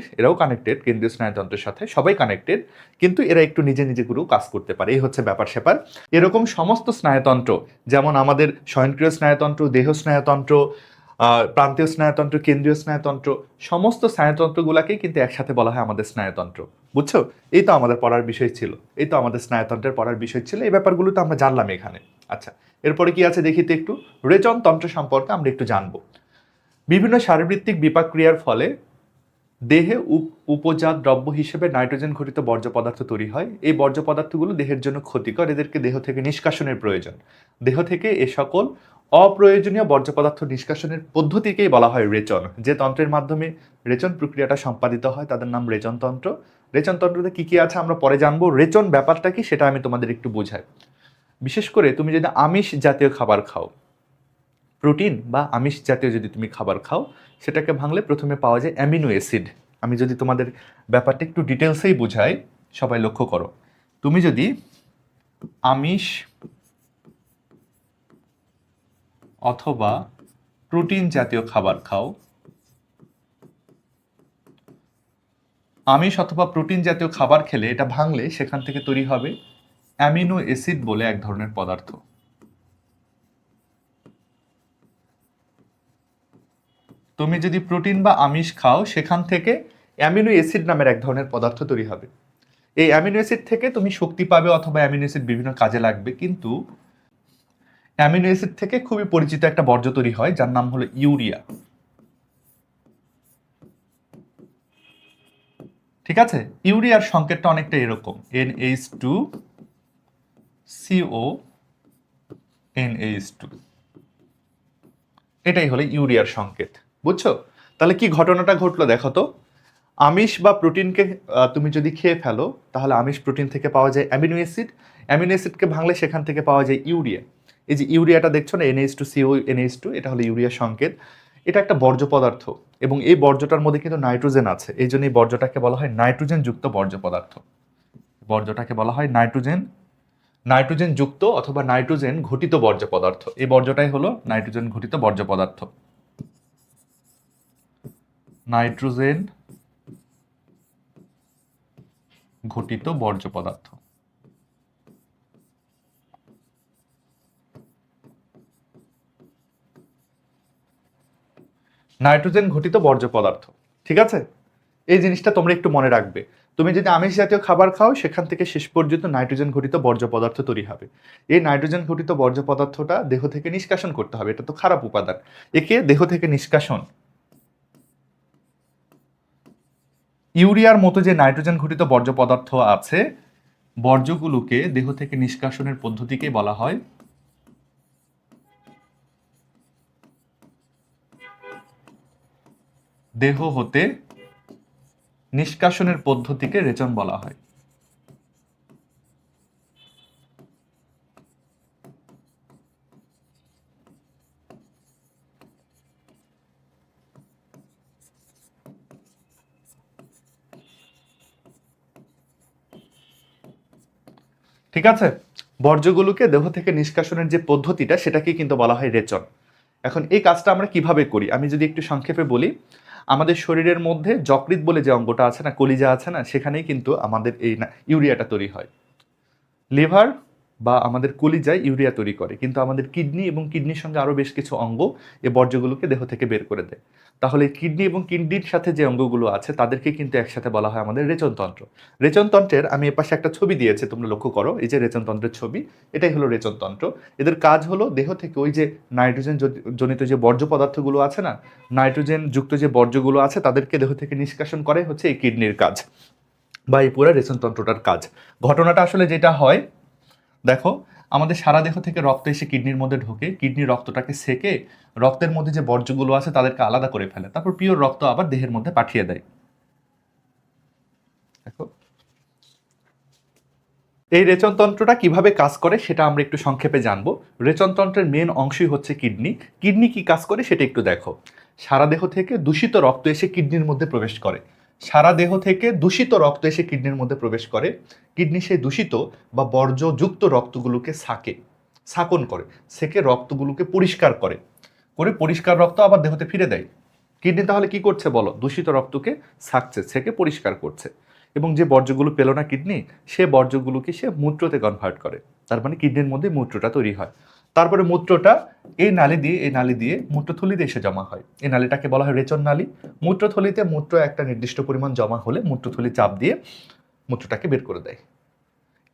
কেন্দ্রীয় স্নায়ুতন্ত্রের সাথে, সবাই কানেক্টেড, কিন্তু এরা একটু নিজে নিজে করেও কাজ করতে পারে। এই হচ্ছে ব্যাপার স্যাপার। এরকম সমস্ত স্নায়ুতন্ত্র, যেমন আমাদের স্বয়ংক্রিয় স্নায়ুতন্ত্র, দেহ স্নায়ুতন্ত্র, প্রান্তীয় স্নায়ুতন্ত্র, কেন্দ্রীয় স্নায়ুতন্ত্র, সমস্ত স্নায়ুতন্ত্রগুলোকেই কিন্তু একসাথে বলা হয় আমাদের স্নায়ুতন্ত্র, বুঝছো? এই তো আমাদের পড়ার বিষয় ছিল, এই তো আমাদের স্নায়ুতন্ত্রের পড়ার বিষয় ছিল। এই ব্যাপারগুলো তো আমরা জানলাম এখানে। আচ্ছা, এরপরে কি আছে দেখিতে একটু। রেচনতন্ত্র সম্পর্কে আমরা একটু জানবো। বিভিন্ন শারীরবৃত্তিক বিপাক ক্রিয়ার ফলে দেহে উপজাত দ্রব্য হিসেবে নাইট্রোজেন ঘটিত বর্জ্য পদার্থ তৈরি হয়। এই বর্জ্য পদার্থগুলো দেহের জন্য ক্ষতিকর, এদেরকে দেহ থেকে নিষ্কাশনের প্রয়োজন। দেহ থেকে এ সকল অপ্রয়োজনীয় বর্জ্য পদার্থ নিষ্কাশনের পদ্ধতিকেই বলা হয় রেচন। যে তন্ত্রের মাধ্যমে রেচন প্রক্রিয়াটা সম্পাদিত হয় তাদের নাম রেচনতন্ত্র। রেচনতন্ত্রতে কি কি আছে আমরা পরে জানবো। রেচন ব্যাপারটা কি সেটা আমি তোমাদের একটু বোঝাই। বিশেষ করে তুমি যদি আমিষ জাতীয় খাবার খাও, প্রোটিন বা আমিষ জাতীয় যদি তুমি খাবার খাও, সেটাকে ভাঙলে প্রথমে পাওয়া যায় অ্যামিনো অ্যাসিড। আমি যদি তোমাদের ব্যাপারটা একটু ডিটেলসেই বোঝাই, সবাই লক্ষ্য করো। তুমি যদি আমিষ অথবা প্রোটিন জাতীয় খাবার খাও, আমিষ অথবা প্রোটিন জাতীয় খাবার খেলে এটা ভাঙলে সেখান থেকে তৈরি হবে অ্যামিনো অ্যাসিড বলে এক ধরনের পদার্থ। তুমি যদি প্রোটিন বা আমিষ খাও, সেখান থেকে অ্যামিনো অ্যাসিড নামের এক ধরনের পদার্থ তৈরি হবে। এই অ্যামিনো অ্যাসিড থেকে তুমি শক্তি পাবে অথবা অ্যামিনো অ্যাসিড বিভিন্ন কাজে লাগবে, কিন্তু অ্যামিনো অ্যাসিড থেকে খুবই পরিচিত একটা বর্জ্য তৈরি হয় যার নাম হলো ইউরিয়া। ঠিক আছে, ইউরিয়ার সংকেতটা অনেকটা এরকম, NH2CO NH2, এটাই হলো ইউরিয়ার সংকেত। বুঝছো? তাহলে কি ঘটনাটা ঘটলো দেখো তো। আমিষ বা প্রোটিনকে তুমি যদি খেয়ে ফেলো, তাহলে আমিষ প্রোটিন থেকে পাওয়া যায় অ্যামিনো অ্যাসিড, অ্যামিনো অ্যাসিডকে ভাঙলে সেখান থেকে পাওয়া যায় ইউরিয়া। এই যে ইউরিয়াটা দেখছো না, NH2CO NH2, এটা হলো ইউরিয়ার সংকেত। এটা একটা বর্জ্য পদার্থ এবং এই বর্জ্যটার মধ্যে কিন্তু নাইট্রোজেন আছে, এই জন্য এই বর্জ্যটাকে বলা হয় নাইট্রোজেন যুক্ত বর্জ্য পদার্থ। বর্জ্যটাকে বলা হয় নাইট্রোজেন যুক্ত অথবা নাইট্রোজেন ঘটিত বর্জ্য পদার্থ। এই বর্জ্যটাই হলো নাইট্রোজেন ঘটিত বর্জ্য পদার্থ। নাইট্রোজেন ঘটিত বর্জ্য পদার্থ। নাইট্রোজেন ঘটিত বর্জ্য পদার্থ। ঠিক আছে, এই জিনিসটা তোমরা একটু মনে রাখবে। তুমি যদি আমিষ জাতীয় খাবার খাও, সেখান থেকে শেষ পর্যন্ত নাইট্রোজেন ঘটিত বর্জ্য পদার্থ তৈরি হবে। এই নাইট্রোজেন ঘটিত বর্জ্য পদার্থটা দেহ থেকে নিষ্কাশন করতে হবে, এটা তো খারাপ উপাদান। একে দেহ থেকে নিষ্কাশন, ইউরিয়ার মতো যে নাইট্রোজেন ঘটিত বর্জ্য পদার্থ আছে, বর্জ্যগুলোকে দেহ থেকে নিষ্কাশনের পদ্ধতিকে বলা হয় দেহ হতে নিষ্কাশনের পদ্ধতিকে রেচন বলা হয়। ঠিক আছে, বর্জ্যগুলোকে দেহ থেকে নিষ্কাশনের যে পদ্ধতিটা, সেটাকে কিন্তু বলা হয় রেচন। এখন এই কাজটা আমরা কিভাবে করি আমি যদি একটু সংক্ষেপে বলি। আমাদের শরীরের মধ্যে যকৃৎ বলে যে অঙ্গটা আছে না, কলিজা আছে না, সেখানেই কিন্তু আমাদের এই ইউরিয়াটা তৈরি হয়। লিভার বা আমাদের কলিজায় ইউরিয়া তৈরি করে, কিন্তু আমাদের কিডনি এবং কিডনির সঙ্গে আরও বেশ কিছু অঙ্গ এই বর্জ্যগুলোকে দেহ থেকে বের করে দেয়। তাহলে কিডনি এবং কিডনির সাথে যে অঙ্গগুলো আছে তাদেরকে কিন্তু একসাথে বলা হয় আমাদের রেচনতন্ত্র। রেচনতন্ত্রের আমি এপাশে একটা ছবি দিয়েছি, তোমরা লক্ষ্য করো, এই যে রেচনতন্ত্রের ছবি, এটাই হলো রেচনতন্ত্র। এদের কাজ হলো দেহ থেকে ওই যে নাইট্রোজেন জনিত যে বর্জ্য পদার্থগুলো আছে না, নাইট্রোজেন যুক্ত যে বর্জ্যগুলো আছে তাদেরকে দেহ থেকে নিষ্কাশন করে হচ্ছে এই কিডনির কাজ বা এই পুরো রেচনতন্ত্রটার কাজ। ঘটনাটা আসলে যেটা হয় দেখো, আমাদের সারা দেহ থেকে রক্ত এসে কিডনির মধ্যে ঢোকে, কিডনি রক্তটাকে সেকে রক্তের মধ্যে যে বর্জ্যগুলো আছে তাদেরকে আলাদা করে ফেলে, তারপর পিওর রক্ত আবার দেহের মধ্যে পাঠিয়ে দেয়। দেখো, এই রেচনতন্ত্রটা কিভাবে কাজ করে সেটা আমরা একটু সংক্ষেপে জানবো। রেচনতন্ত্রের মেন অংশই হচ্ছে কিডনি। কিডনি কি কাজ করে সেটা একটু দেখো। সারা দেহ থেকে দূষিত রক্ত এসে কিডনির মধ্যে প্রবেশ করে, সারা দেহ থেকে দূষিত রক্ত এসে কিডনির মধ্যে প্রবেশ করে। কিডনি সেই দূষিত বা বর্জ্যযুক্ত রক্তগুলোকে শাকন করে, সেকে রক্তগুলোকে পরিষ্কার করে, পরিষ্কার রক্ত আবার দেহতে ফিরে দেয়। কিডনি তাহলে কি করছে বলো, দূষিত রক্তকে সেকে পরিষ্কার করছে। এবং যে বর্জ্যগুলো পেল না কিডনি, সে বর্জ্যগুলোকে সে মূত্রতে কনভার্ট করে। তার মানে কিডনির মধ্যে মূত্রটা তৈরি হয়। তারপরে মূত্রটা এই নালি দিয়ে মূত্রথলিতে এসে জমা হয়। এই নালিটাকে বলা হয় রেচন নালী। মূত্রথলিতে মূত্র একটা নির্দিষ্ট পরিমাণ জমা হলে মূত্রথলি চাপ দিয়ে মূত্রটাকে বের করে দেয়।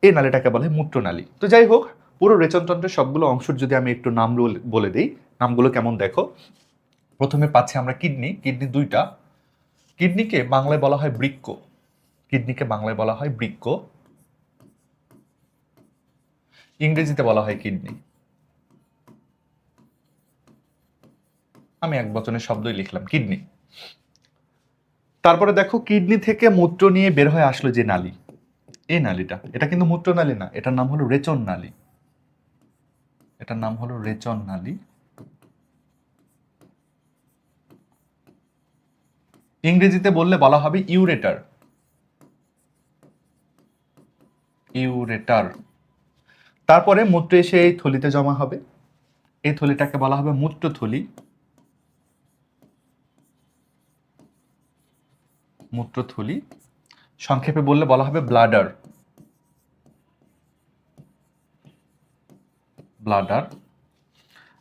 এই নালীটাকে বলা হয় মূত্রনালী। তো যাই হোক, পুরো রেচনতন্ত্রের সবগুলো অংশের যদি আমি একটু নাম বলে দিই, নামগুলো কেমন দেখো। প্রথমে পাচ্ছি আমরা কিডনি দুইটা। কিডনিকে বাংলায় বলা হয় বৃক্ক। কিডনিকে বাংলায় বলা হয় বৃক্ক, ইংরেজিতে বলা হয় কিডনি। আমি এক বচনের শব্দই লিখলাম কিডনি। তারপরে দেখো, কিডনি থেকে মূত্র নিয়ে বের হয়ে আসলো যে নালী, এই নালীটা, এটা কিন্তু মূত্রনালী না, এটার নাম হলো রেচন নালী। এটার নাম হলো রেচন নালী। ইংরেজিতে বললে বলা হবে ইউরেটার। ইউরেটার। তারপরে মূত্র এসে এই থলিতে জমা হবে, এই থলিটাকে বলা হবে মূত্রথলি। মূত্রথলি সংক্ষেপে বললে বলা হবে ব্লাডার। ব্লাডার।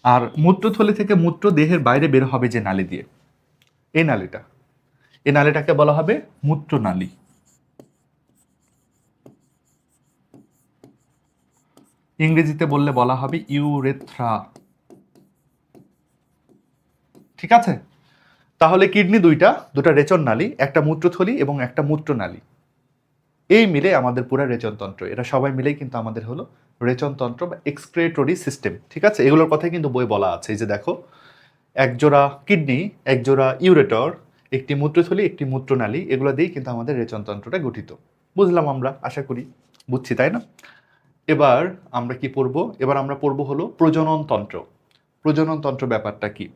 আর মূত্রথলি থেকে মূত্র দেহের বাইরে বের হবে যে নালী দিয়ে, এই নালীটা, এই নালীটাকে বলা হবে মূত্রনালী। ইংরেজিতে বললে বলা হবে ইউরেথ্রা। ঠিক আছে, তাহলে কিডনি দুটা রেচন নালী, একটা মূত্রথলি এবং একটা মূত্রনালী, এই মিলে আমাদের পুরো রেচনতন্ত্র। এরা সবাই মিলেই কিন্তু আমাদের হলো রেচনতন্ত্র বা এক্সক্রেটরি সিস্টেম। ঠিক আছে, এগুলোর কথাই কিন্তু বই বলা আছে। এই যে দেখো, একজোড়া কিডনি, একজোড়া ইউরেটর, একটি মূত্রথলি, একটি মূত্রনালী, এগুলো দিয়েই কিন্তু আমাদের রেচনতন্ত্রটা গঠিত। বুঝলাম আমরা, আশা করি বুঝছি, তাই না? এবার আমরা কি পড়বো? এবার আমরা পড়বো হলো প্রজননতন্ত্র। প্রজননতন্ত্র ব্যাপারটা কি?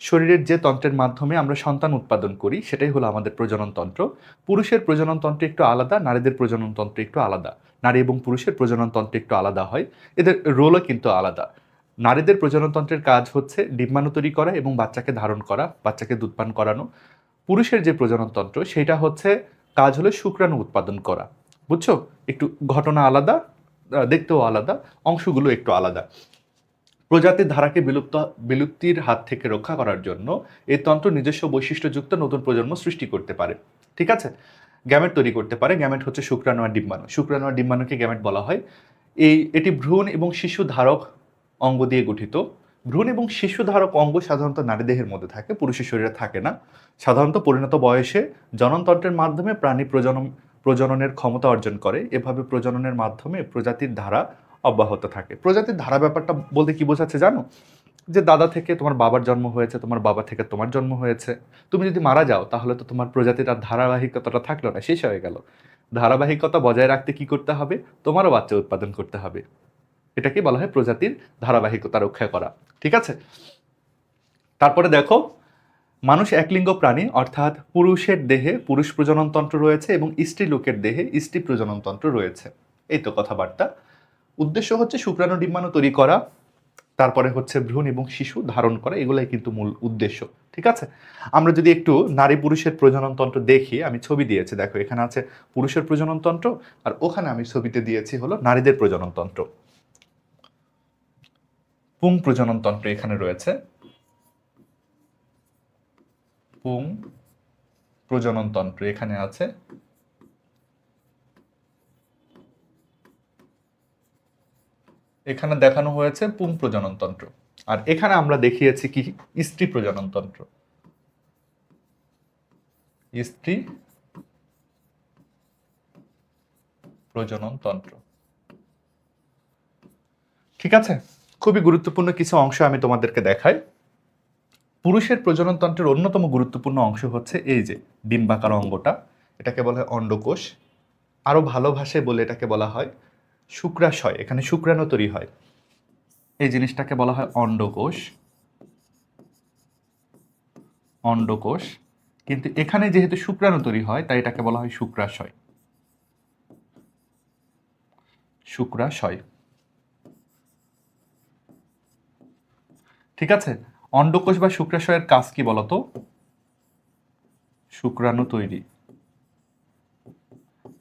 শরীরের যে তন্ত্রের মাধ্যমে আমরা সন্তান উৎপাদন করি সেটাই হলো আমাদের প্রজননতন্ত্র। পুরুষের প্রজননতন্ত্র একটু আলাদা, নারীদের প্রজননতন্ত্র একটু আলাদা। নারী এবং পুরুষের প্রজননতন্ত্র একটু আলাদা হয়, এদের রোলও কিন্তু আলাদা। নারীদের প্রজননতন্ত্রের কাজ হচ্ছে ডিম্বাণু তৈরি করা এবং বাচ্চাকে ধারণ করা, বাচ্চাকে দুধপান করানো। পুরুষের যে প্রজননতন্ত্র সেটা হচ্ছে কাজ হলো শুক্রাণু উৎপাদন করা। বুঝছো? একটু ঘটনা আলাদা, দেখতেও আলাদা, অংশগুলো একটু আলাদা। প্রজাতির ধারাকে বিলুপ্তির হাত থেকে রক্ষা করার জন্য এই তন্ত্র নিজস্ব বৈশিষ্ট্যযুক্ত নতুন প্রজন্ম সৃষ্টি করতে পারে। ঠিক আছে, গ্যামেট তৈরি করতে পারে। গ্যামেট হচ্ছে শুক্রাণু আর ডিম্বাণু। শুক্রাণু আর ডিম্বাণুকে গ্যামেট বলা হয়। এটি ভ্রূণ এবং শিশু ধারক অঙ্গ দিয়ে গঠিত। ভ্রূণ এবং শিশু ধারক অঙ্গ সাধারণত নারী দেহের মধ্যে থাকে, পুরুষের শরীরে থাকে না। সাধারণত পরিণত বয়সে জননতন্ত্রের মাধ্যমে প্রাণী প্রজননের ক্ষমতা অর্জন করে। এভাবে প্রজননের মাধ্যমে প্রজাতির ধারা অব্যাহত থাকে। প্রজাতির ধারা ব্যাপারটা বলতে কি বোঝাচ্ছে জানো? যে দাদা থেকে তোমার বাবার জন্ম হয়েছে, তোমার বাবা থেকে তোমার জন্ম হয়েছে, তুমি যদি মারা যাও তাহলে তো তোমার প্রজাতির আর ধারাবাহিকতাটা থাকলো না, শেষ হয়ে গেল। ধারাবাহিকতা বজায় রাখতে কি করতে হবে? তোমারও বাচ্চা উৎপাদন করতে হবে। এটাকে বলা হয় প্রজাতির ধারাবাহিকতা রক্ষা করা। ঠিক আছে, তারপরে দেখো, মানুষ একলিঙ্গ প্রাণী, অর্থাৎ পুরুষের দেহে পুরুষ প্রজননতন্ত্র রয়েছে এবং স্ত্রী লোকের দেহে স্ত্রী প্রজননতন্ত্র রয়েছে। এই তো কথাবার্তা। উদ্দেশ্য হচ্ছে শুক্রাণু ডিম্বাণু তৈরি করা, তারপরে হচ্ছে ভ্রূণ এবং শিশু ধারণ করা, এগুলাই কিন্তু মূল উদ্দেশ্য। ঠিক আছে, আমরা যদি একটু নারী পুরুষের প্রজননতন্ত্র দেখি, আমি ছবি দিয়েছি, দেখো এখানে আছে পুরুষের প্রজননতন্ত্র, আর ওখানে আমি ছবিতে দিয়েছি হলো নারীদের প্রজননতন্ত্র। পুং প্রজননতন্ত্র এখানে রয়েছে, পুং প্রজননতন্ত্র এখানে আছে। এখানে দেখানো হয়েছে পুং প্রজননতন্ত্র, আর এখানে আমরা দেখিয়েছি কি? স্ত্রী প্রজননতন্ত্র। স্ত্রী প্রজননতন্ত্র। ঠিক আছে, খুবই গুরুত্বপূর্ণ কিছু অংশ আমি তোমাদেরকে দেখাই। পুরুষের প্রজননতন্ত্রের অন্যতম গুরুত্বপূর্ণ অংশ হচ্ছে এই যে ডিম্বাকার অঙ্গটা, এটাকে বলা হয় অন্ডকোষ। আরো ভালো ভাষায় বলে এটাকে বলা হয় শুক্রাশয়। এখানে শুক্রাণু তৈরি হয়, এই জিনিসটাকে বলা হয় অন্ডকোষ। অন্ডকোষ, কিন্তু এখানে যেহেতু শুক্রাণু তৈরি হয় তাই এটাকে বলা হয় শুক্রাশয়। শুক্রাশয়। ঠিক আছে, অন্ডকোষ বা শুক্রাশয়ের কাজ কি বলতো? শুক্রাণু তৈরি।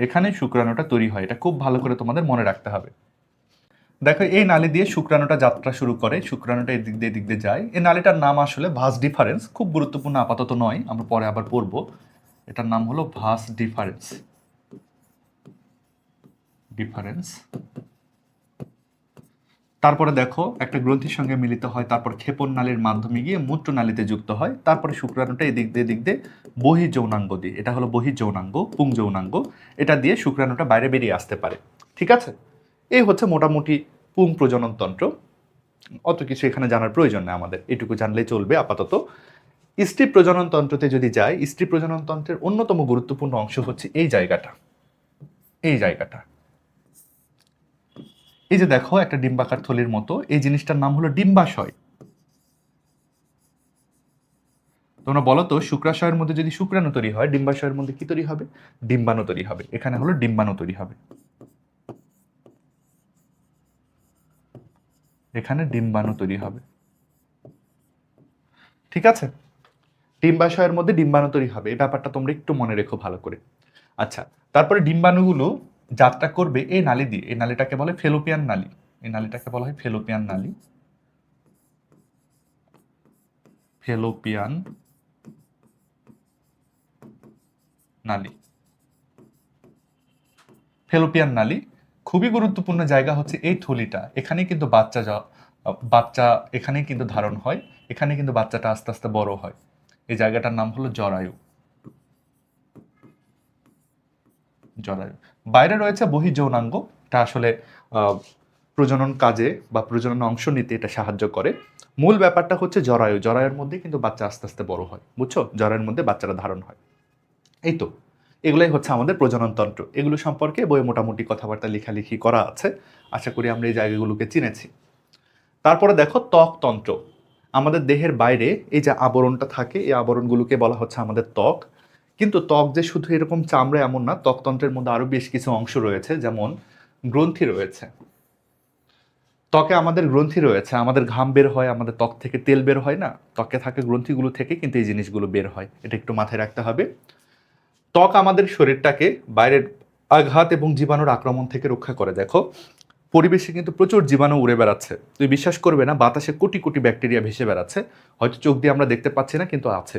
এখানে শুক্রাণুটা তৈরি হয়, এটা খুব ভালো করে তোমাদের মনে রাখতে হবে। দেখো, এই নালী দিয়ে শুক্রাণুটা যাত্রা শুরু করে, শুক্রাণুটা এদিক দিয়ে যায়। এই নালীটার নাম আসলে ভাস ডিফারেন্স, খুব গুরুত্বপূর্ণ আপাতত নয়, আমরা পরে আবার পড়বো। এটার নাম হলো ভাস ডিফারেন্স। ডিফারেন্স। তারপরে দেখো, একটা গ্রন্থির সঙ্গে মিলিত হয়, তারপর ক্ষেপণ নালীর মাধ্যমে গিয়ে মূত্রনালীতে যুক্ত হয়, তারপরে শুক্রাণুটা এদিক দিয়ে বহি যৌনাঙ্গ দিয়ে, এটা হলো বহি যৌনাঙ্গ, পুং যৌনাঙ্গ, এটা দিয়ে শুক্রাণুটা বাইরে বেরিয়ে আসতে পারে। ঠিক আছে, এই হচ্ছে মোটামুটি পুং প্রজননতন্ত্র। অত কিছু এখানে জানার প্রয়োজন নেই আমাদের, এটুকু জানলেই চলবে আপাতত। স্ত্রী প্রজননতন্ত্রতে যদি যাই, স্ত্রী প্রজননতন্ত্রের অন্যতম গুরুত্বপূর্ণ অংশ হচ্ছে এই জায়গাটা। এই জায়গাটা, এই যে দেখো একটা ডিম্বাকার থলির মতো, এই জিনিসটার নাম হলো ডিম্বাশয়। তোমরা বলো তো, শুক্রাশয়ের মধ্যে যদি শুক্রাণু তৈরি হয়, ডিম্বাশয়ের মধ্যে কি তৈরি হবে? ডিম্বাণু তৈরি হবে। এখানে হলো ডিম্বাণু তৈরি হবে, এখানে ডিম্বাণু তৈরি হবে। ঠিক আছে, ডিম্বাশয়ের মধ্যে ডিম্বাণু তৈরি হবে, এই ব্যাপারটা তোমরা একটু মনে রেখো ভালো করে। আচ্ছা, তারপরে ডিম্বাণুগুলো যাত্রা করবে এই নালী দিয়ে, এই নালীটাকে বলে ফেলোপিয়ান নালী। এই নালীটাকে বলা হয় ফেলোপিয়ান নালী। ফেলোপিয়ান নালী। ফেলোপিয়ান নালী খুবই গুরুত্বপূর্ণ জায়গা হচ্ছে এই থলিটা, এখানেই কিন্তু বাচ্চা এখানেই কিন্তু ধারণ হয়, এখানে কিন্তু বাচ্চাটা আস্তে আস্তে বড় হয়। এই জায়গাটার নাম হলো জরায়ু। জরায়ু বাইরে রয়েছে বহিঃযৌনাঙ্গ, এটা আসলে আহ, প্রজনন কাজে বা প্রজনন অংশ নিতে এটা সাহায্য করে। মূল ব্যাপারটা হচ্ছে জরায়ু, জরায়ুর মধ্যে কিন্তু বাচ্চা আস্তে আস্তে বড় হয়, বুঝছো, জরায়ুর মধ্যে বাচ্চারা ধারণ হয়। এই তো, এগুলাই হচ্ছে আমাদের প্রজনন তন্ত্র। এগুলো সম্পর্কে বইয়ে মোটামুটি কথাবার্তা লেখালেখি করা আছে, আশা করি আমরা এই জায়গাগুলোকে চিনেছি। তারপরে দেখো ত্বকতন্ত্র। আমাদের দেহের বাইরে এই যে আবরণটা থাকে, এই আবরণগুলোকে বলা হচ্ছে আমাদের ত্বক। কিন্তু ত্বক যে শুধু এরকম চামড়া এমন না, ত্বকতন্ত্রের মধ্যে আরো বেশ কিছু অংশ রয়েছে, যেমন গ্রন্থি রয়েছে। ত্বকে আমাদের গ্রন্থি রয়েছে, আমাদের ঘাম বের হয়, আমাদের ত্বক থেকে তেল বের হয় না, ত্বকে থাকে গ্রন্থিগুলো থেকে কিন্তু এই জিনিসগুলো বের হয়, এটা একটু মাথায় রাখতে হবে। ত্বক আমাদের শরীরটাকে বাইরের আঘাত এবং জীবাণুর আক্রমণ থেকে রক্ষা করে। দেখো পরিবেশে কিন্তু প্রচুর জীবাণু উড়ে বেড়াচ্ছে, তুই বিশ্বাস করবে না, বাতাসে কোটি কোটি ব্যাকটেরিয়া ভেসে বেড়াচ্ছে, হয়তো চোখ দিয়ে আমরা দেখতে পাচ্ছি না কিন্তু আছে,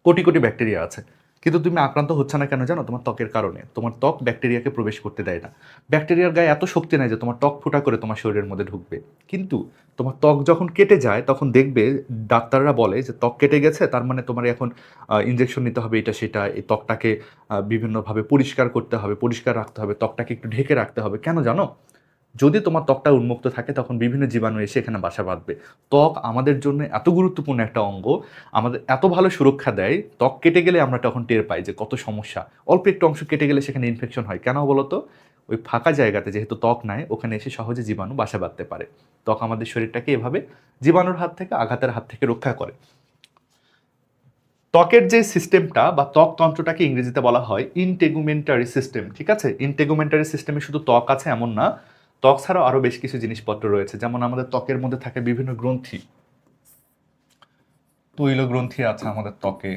কোটি কোটি ব্যাকটেরিয়া আছে। কিন্তু তুমি আক্রান্ত হচ্ছে না কেন জানো? তোমার ত্বকের কারণে। তোমার ত্বক ব্যাকটেরিয়াকে প্রবেশ করতে দেয় না। ব্যাকটেরিয়ার গায়ে এত শক্তি নাই যে তোমার ত্বক ফুটা করে তোমার শরীরের মধ্যে ঢুকবে। কিন্তু তোমার ত্বক যখন কেটে যায় তখন দেখবে ডাক্তাররা বলে যে ত্বক কেটে গেছে, তার মানে তোমার এখন ইনজেকশন নিতে হবে, এটা সেটা, এই ত্বকটাকে বিভিন্নভাবে পরিষ্কার করতে হবে, পরিষ্কার রাখতে হবে, ত্বকটাকে একটু ঢেকে রাখতে হবে। কেন জানো? যদি তোমার ত্বকটা উন্মুক্ত থাকে তখন বিভিন্ন জীবাণু এসে এখানে বাসা বাঁধবে। ত্বক আমাদের জন্য এত গুরুত্বপূর্ণ একটা অঙ্গ, আমাদের এত ভালো সুরক্ষা দেয়। ত্বক কেটে গেলে আমরা তখন টের পাই যে কত সমস্যা। অল্প একটু অংশ কেটে গেলে সেখানে ইনফেকশন হয়, কেন বলো তো? ওই ফাঁকা জায়গাতে যেহেতু ত্বক নাই, ওখানে এসে সহজে জীবাণু বাসা বাঁধতে পারে। ত্বক আমাদের শরীরটাকে এভাবে জীবাণুর হাত থেকে, আঘাতের হাত থেকে রক্ষা করে। ত্বকের যে সিস্টেমটা বা ত্বকতন্ত্রটাকে ইংরেজিতে বলা হয় ইনটেগুমেন্টারি সিস্টেম, ঠিক আছে? ইনটেগুমেন্টারি সিস্টেমে শুধু ত্বক আছে এমন না, ত্বক ছাড়াও আরো বেশ কিছু জিনিসপত্র রয়েছে। যেমন আমাদের ত্বকের মধ্যে থাকে বিভিন্ন গ্রন্থি, তৈল গ্রন্থি আছে আমাদের ত্বকে,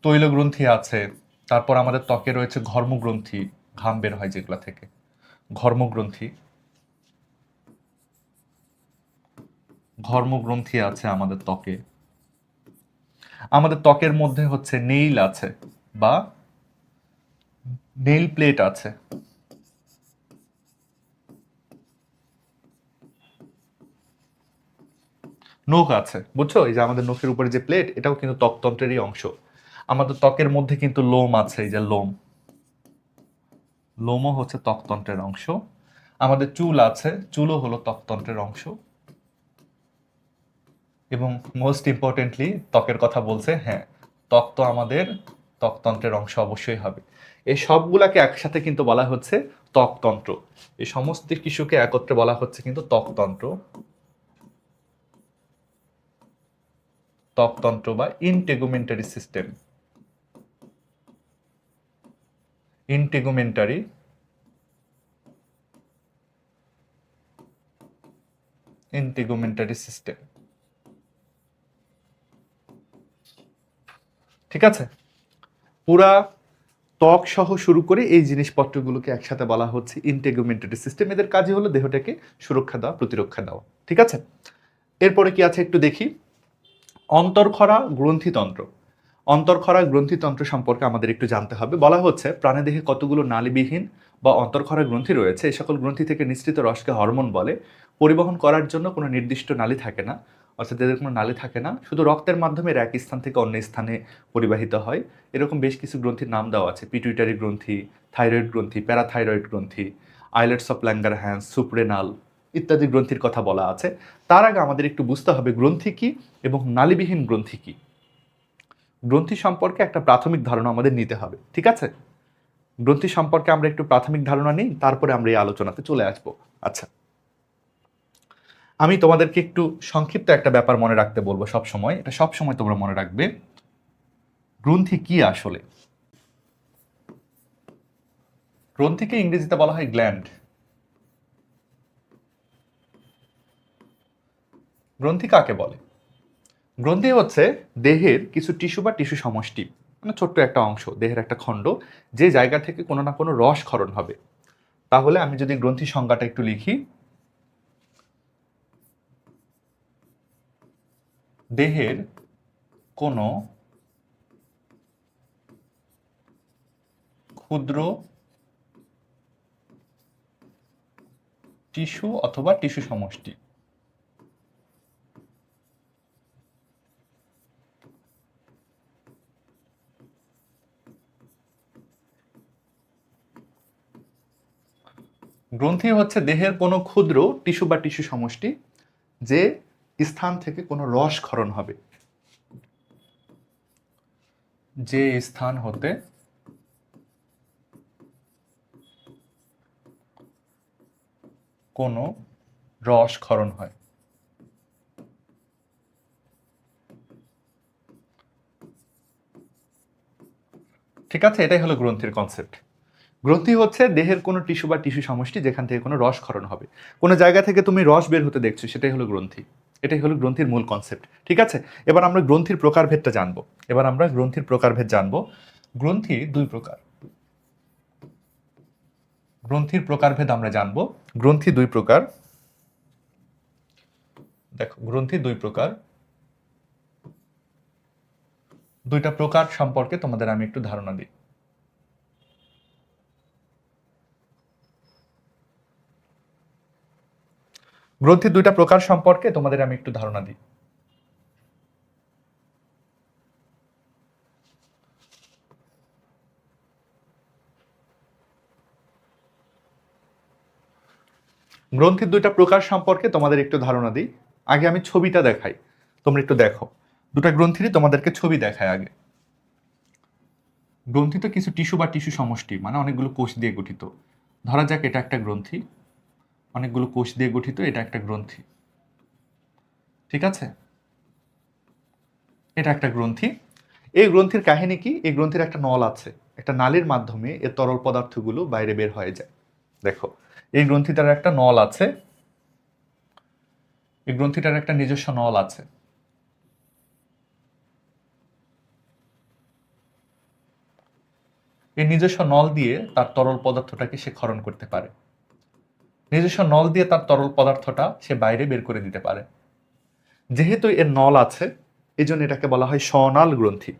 তৈল গ্রন্থি আছে। তারপর আমাদের ত্বকে রয়েছে ঘর্মগ্রন্থি, ঘাম বের হয় যেগুলা থেকে, ঘর্মগ্রন্থি, ঘর্মগ্রন্থি আছে আমাদের ত্বকে। আমাদের ত্বকের মধ্যে হচ্ছে নেইল আছে বা নেইল প্লেট আছে। নখ আছে, বুঝছো, এই যে আমাদের নখের উপরে যে প্লেট, এটাও কিন্তু ত্বকতন্ত্রেরই অংশ। আমাদের ত্বকের মধ্যে কিন্তু লোম আছে, এই যে লোম, লোমও হচ্ছে ত্বকতন্ত্রের অংশ। আমাদের চুল আছে, চুলও হলো ত্বকতন্ত্রের অংশ। এবং মোস্ট ইম্পর্টেন্টলি ত্বকের কথা বলছে, হ্যাঁ, ত্বক তো আমাদের ত্বকতন্ত্রের অংশ অবশ্যই হবে। এই সবগুলাকে একসাথে কিন্তু বলা হচ্ছে ত্বকতন্ত্র। এই সমস্ত কিছুকে একত্রে বলা হচ্ছে কিন্তু ত্বকতন্ত্র, ত্বকতন্ত্র বা ইনটেগুমেন্টারি সিস্টেম, ইনটেগুমেন্টারি, ইনটেগুমেন্টারি সিস্টেম, ঠিক আছে? পুরা ত্বক সহ শুরু করে এই জিনিসপত্রগুলোকে একসাথে বলা হচ্ছে ইন্টেগুমেন্টারি সিস্টেম। এদের কাজই হলো দেহটাকে সুরক্ষা দেওয়া, প্রতিরক্ষা দেওয়া, ঠিক আছে? এরপরে কি আছে একটু দেখি। অন্তর্খরা গ্রন্থিতন্ত্র। অন্তর্খরা গ্রন্থিতন্ত্র সম্পর্কে আমাদের একটু জানতে হবে। বলা হচ্ছে প্রাণীদেহে কতগুলো নালীবিহীন বা অন্তর্খরা গ্রন্থি রয়েছে, এই সকল গ্রন্থি থেকে নিঃসৃত রসকে হরমোন বলে। পরিবহন করার জন্য কোনো নির্দিষ্ট নালী থাকে না, অর্থাৎ এদের কোনো নালী থাকে না, শুধু রক্তের মাধ্যমে এর এক স্থান থেকে অন্য স্থানে পরিবাহিত হয়। এরকম বেশ কিছু গ্রন্থির নাম দেওয়া আছে: পিটুইটারি গ্রন্থি, থাইরয়েড গ্রন্থি, প্যারাথাইরয়েড গ্রন্থি, আইলেটস অফ ল্যাঙ্গারহ্যান্স, সুপ্রেনাল ইত্যাদি গ্রন্থির কথা বলা আছে। তার আগে আমাদের একটু বুঝতে হবে গ্রন্থি কি এবং নালীবিহীন গ্রন্থি কি। গ্রন্থি সম্পর্কে একটা প্রাথমিক ধারণা আমাদের নিতে হবে, ঠিক আছে? গ্রন্থি সম্পর্কে আমরা একটু প্রাথমিক ধারণা নিই, তারপরে আমরা এই আলোচনাতে চলে আসব। আচ্ছা, আমি তোমাদেরকে একটু সংক্ষিপ্ত একটা ব্যাপার মনে রাখতে বলবো সব সময়, এটা সব সময় তোমরা মনে রাখবে। গ্রন্থি কি আসলে? গ্রন্থিকে ইংরেজিতে বলা হয় গ্ল্যান্ড। গ্রন্থি কাকে বলে? গ্রন্থি হচ্ছে দেহের কিছু টিস্যু বা টিস্যু সমষ্টি, মানে ছোট্ট একটা অংশ, দেহের একটা খণ্ড, যে জায়গা থেকে কোনো না কোনো রস ক্ষরণ হবে। তাহলে আমি যদি গ্রন্থি সংজ্ঞাটা একটু লিখি, দেহের কোনো ক্ষুদ্র টিস্যু অথবা টিস্যু সমষ্টি। গ্রন্থি হচ্ছে দেহের কোনো ক্ষুদ্র টিস্যু বা টিস্যু সমষ্টি যে স্থান থেকে কোনো রস ক্ষরণ হবে, যে স্থান হতে কোনো রস ক্ষরণ হয়। ঠিক আছে, এটাই হলো গ্রন্থির কনসেপ্ট। গ্রন্থি হচ্ছে দেহের কোনো টিস্যু বা টিস্যু সমষ্টি যেখান থেকে কোনো রস ক্ষরণ হবে, কোনো জায়গা থেকে তুমি রস বের হতে দেখছো, সেটাই হলো গ্রন্থি। এটাই হলো গ্রন্থির মূল কনসেপ্ট। ঠিক আছে, এবার আমরা গ্রন্থির প্রকারভেদটা জানবো। গ্রন্থি দুই প্রকার। গ্রন্থির প্রকারভেদ আমরা জানবো। গ্রন্থি দুই প্রকার। দেখো, গ্রন্থি দুই প্রকার। দুইটা প্রকার সম্পর্কে তোমাদের আমি একটু ধারণা দিই। গ্রন্থির দুইটা প্রকার সম্পর্কে তোমাদের আমি একটু ধারণা দিই। গ্রন্থির দুইটা প্রকার সম্পর্কে তোমাদের একটু ধারণা দিই। আগে আমি ছবিটা দেখাই, তোমরা একটু দেখো। দুটা গ্রন্থিরই তোমাদেরকে ছবি দেখায় আগে। গ্রন্থি তো কিছু টিস্যু বা টিস্যু সমষ্টি, মানে অনেকগুলো কোষ দিয়ে গঠিত। ধরা যাক এটা একটা গ্রন্থি, অনেকগুলো কোষ দিয়ে গঠিত, এটা একটা গ্রন্থি। ঠিক আছে, এটা একটা গ্রন্থি। এই গ্রন্থির কাহিনী কি? এই গ্রন্থির একটা নল আছে, একটা নালীর মাধ্যমে এর তরল পদার্থগুলো বাইরে বের হয়ে যায়। দেখো, এই গ্রন্থিটার একটা নল আছে, এই গ্রন্থিটার একটা নিজস্ব নল আছে। এই নিজস্ব নল দিয়ে তার তরল পদার্থটাকে সে ক্ষরণ করতে পারে। নিজস্ব নল দিয়ে তার তরল পদার্থটা সে বাইরে বের করে দিতে পারে। যেহেতু এর নল আছে, এই জন্য এটাকে বলা হয় স্বনাল গ্রন্থি।